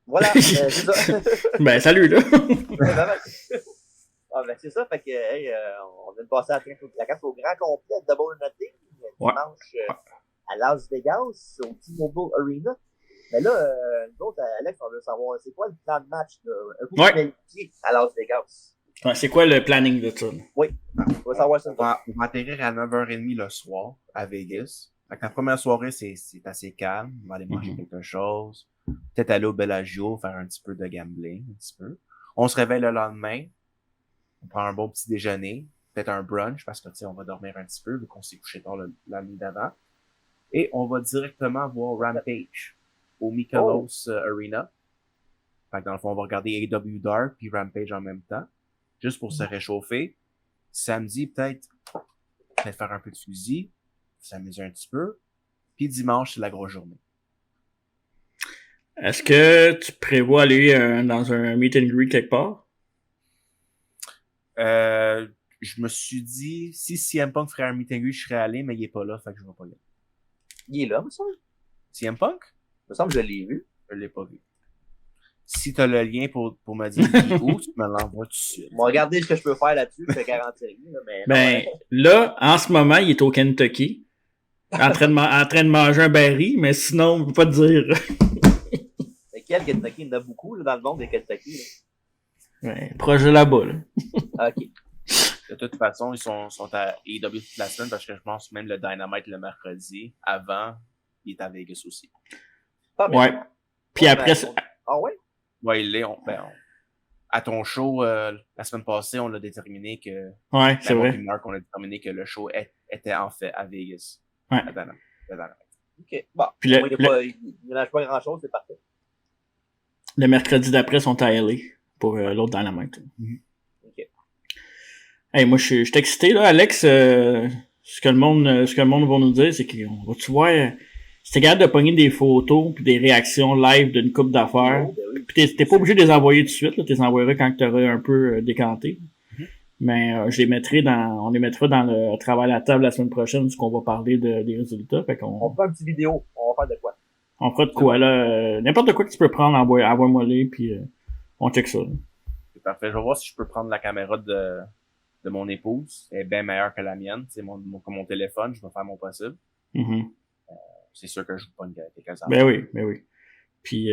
Voilà, c'est ça. Ben, salut, là. Ben, c'est ça, fait que, on vient de passer la carte au grand complet de Double Nothing, dimanche à Las Vegas, au T-Mobile Arena. Mais là, nous autres, Alex, on veut savoir, c'est quoi le plan de match, là? Un coup de pied à Las Vegas. Ouais, c'est quoi le planning de ça? Oui, on va savoir ça. On va atterrir à 9h30 le soir à Vegas. Fait que la première soirée, c'est assez calme. On va aller manger quelque chose. Peut-être aller au Bellagio, faire un petit peu de gambling, un petit peu. On se réveille le lendemain. On prend un bon petit déjeuner. Peut-être un brunch, parce que, tu sais, on va dormir un petit peu, vu qu'on s'est couché tard la nuit d'avant. Et on va directement voir Rampage au Mykonos Arena. Fait que dans le fond, on va regarder AEW Dark puis Rampage en même temps. Juste pour se réchauffer. Samedi, peut-être faire un peu de fusil. S'amuser un petit peu. Puis dimanche, c'est la grosse journée. Est-ce que tu prévois aller dans un meet and greet quelque part? Je me suis dit, si CM Punk ferait un meet and greet, je serais allé, mais il est pas là, fait que je vais pas y aller. Il est là, me semble. CM Punk? Me semble que je l'ai vu. Je l'ai pas vu. Si t'as le lien pour me dire où, tu me l'envoies tout de suite. On va regarder ce que je peux faire là-dessus, je te garantis rien. Mais ben, là, en ce moment, il est au Kentucky. En train de manger un berry, mais sinon, on peut pas te dire. Mais quel Kentucky? Il y en a beaucoup là, dans le monde des Kentucky. Là. Ouais, proche de là-bas. Là. OK. De toute façon, ils sont à AEW toute la semaine parce que je pense même le Dynamite le mercredi. Avant, il est à Vegas aussi. Ah, ouais. Puis après... Ah ouais? Ouais, il est. À ton show, la semaine passée, on a déterminé que... Ouais, c'est vrai. Mark, on a déterminé que le show était en fait à Vegas. Ouais. OK. Bon, il ne mélange pas grand-chose, c'est parfait. Le mercredi d'après, ils sont à LA. pour l'autre Dynamite. OK. Hey, moi, je suis excité, là, Alex. Ce que le monde va nous dire, c'est qu'on va, tu vois, si t'es capable de pogner des photos puis des réactions live d'une coupe d'affaires, puis t'es pas obligé de les envoyer tout de suite, là, t'es envoyeras quand t'auras un peu décanté. Mais on les mettra dans le travail à la table la semaine prochaine, puisqu'on va parler des résultats. Fait qu'on on fera une petite vidéo, on va faire de quoi? On fera de quoi, là. N'importe quoi que tu peux prendre, envoie-moi les, puis on check ça. Là. C'est parfait. Je vais voir si je peux prendre la caméra de mon épouse. Elle est bien meilleure que la mienne. C'est mon téléphone, je vais faire mon possible. C'est sûr que je vous pogne quelques affaires. Ben oui. Puis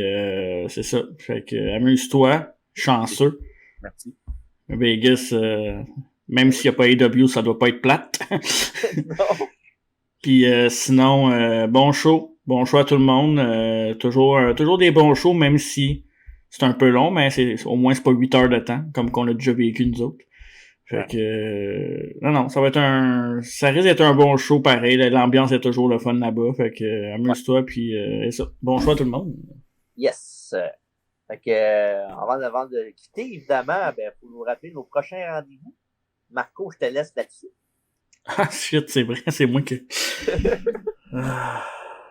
c'est ça. Fait que amuse-toi, chanceux. Merci. Vegas, même s'il n'y a pas AEW, ça doit pas être plate. Non. Puis sinon, bon show à tout le monde. Toujours des bons shows, même si c'est un peu long, mais au moins c'est pas 8 heures de temps, comme qu'on a déjà vécu nous autres. Fait que non, ça risque d'être un bon show pareil. L'ambiance est toujours le fun là-bas. Fait que amuse-toi, puis ça. Bon choix à tout le monde. Yes. Fait que avant de quitter, évidemment, faut nous rappeler nos prochains rendez-vous. Marco, je te laisse là-dessus. Ah shit, c'est vrai, c'est moi que. Je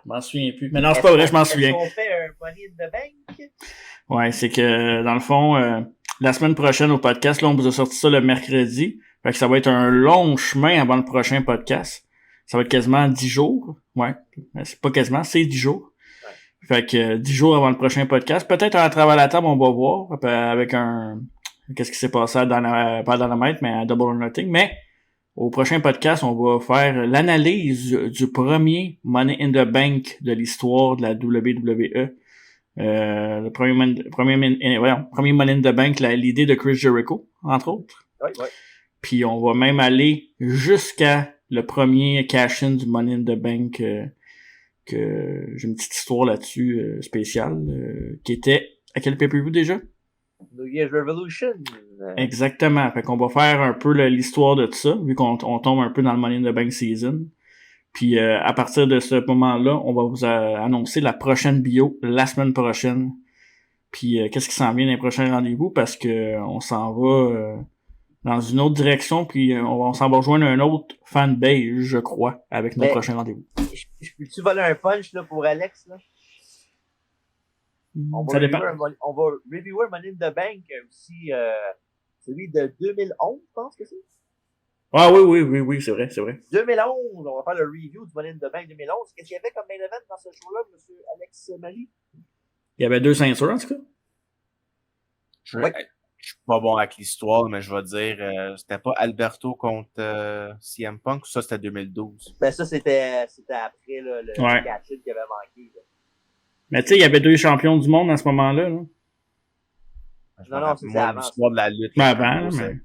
m'en souviens plus. Mais non, c'est pas vrai, je m'en souviens. Est-ce qu'on fait un Money in the Bank? Ouais, c'est que dans le fond, la semaine prochaine au podcast, là, on vous a sorti ça le mercredi. Fait que ça va être un long chemin avant le prochain podcast. Ça va être quasiment 10 jours. Ouais. C'est pas quasiment, c'est 10 jours. Ouais. Fait que 10 jours avant le prochain podcast. Peut-être à travers la table, on va voir avec qu'est-ce qui s'est passé pas à Dynamite, mais à Double or Nothing. Mais au prochain podcast, on va faire l'analyse du premier Money in the Bank de l'histoire de la WWE. Le premier Money in the Bank, l'idée de Chris Jericho, entre autres. Oui. Puis on va même aller jusqu'à le premier cash-in du Money in the Bank, que j'ai une petite histoire là-dessus spéciale, qui était à quel pay-per-view déjà? New Year's Revolution. Exactement. Fait qu'on va faire un peu l'histoire de tout ça, vu qu'on tombe un peu dans le Money in the Bank season. Puis à partir de ce moment-là, on va vous annoncer la prochaine bio la semaine prochaine. Puis qu'est-ce qui s'en vient dans les prochains rendez-vous, parce que on s'en va dans une autre direction, puis on s'en va rejoindre un autre fanbase, je crois, avec nos prochains rendez-vous. Je peux-tu voler un punch là, pour Alex? Là? On va reviewer Money in the Bank aussi, celui de 2011, je pense que c'est. Ah oui, c'est vrai. 2011, on va faire le review du Money in the Bank 2011. Qu'est-ce qu'il y avait comme main event dans ce show-là, monsieur Alex Marie? Il y avait 2 ceintures, en tout cas. Je suis pas bon avec l'histoire, mais je vais dire, c'était pas Alberto contre CM Punk, ou ça c'était 2012? Ben ça, c'était après là, le catch-in qui avait manqué. Là. Mais tu sais, il y avait 2 champions du monde à ce moment-là. Là. Non, c'était avant. L'histoire de la lutte. Mais avant, mais...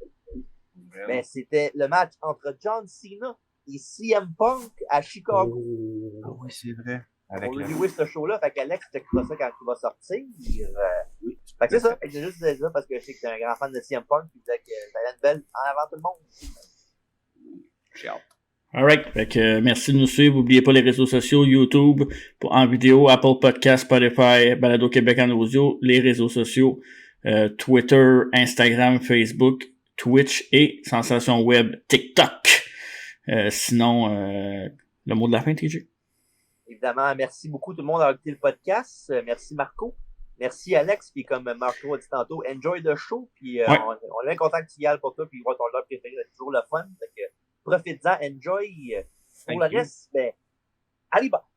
Ben, c'était le match entre John Cena et CM Punk à Chicago. Ah oui, c'est vrai. On va reviewer ce show-là. Fait qu'Alex, tu t'écouteras ça quand il va sortir. Oui. Fait que c'est ça. Fait que j'ai juste dit ça parce que je sais que t'es un grand fan de CM Punk. Puis disait que ça allait une belle en avant tout le monde. J'ai hâte. Alright. Fait que merci de nous suivre. N'oubliez pas les réseaux sociaux, YouTube, en vidéo, Apple Podcast, Spotify, Balado Québec en audio, les réseaux sociaux, Twitter, Instagram, Facebook, Twitch et Sensation Web TikTok. Sinon, le mot de la fin, TJ. Évidemment, merci beaucoup tout le monde d'avoir écouté le podcast. Merci Marco. Merci Alex. Puis comme Marco a dit tantôt, enjoy the show. Puis on a un contact signal pour toi. Puis ton leur préféré, c'est toujours le fun. Donc, profites-en, enjoy. Pour le reste, allez, bah.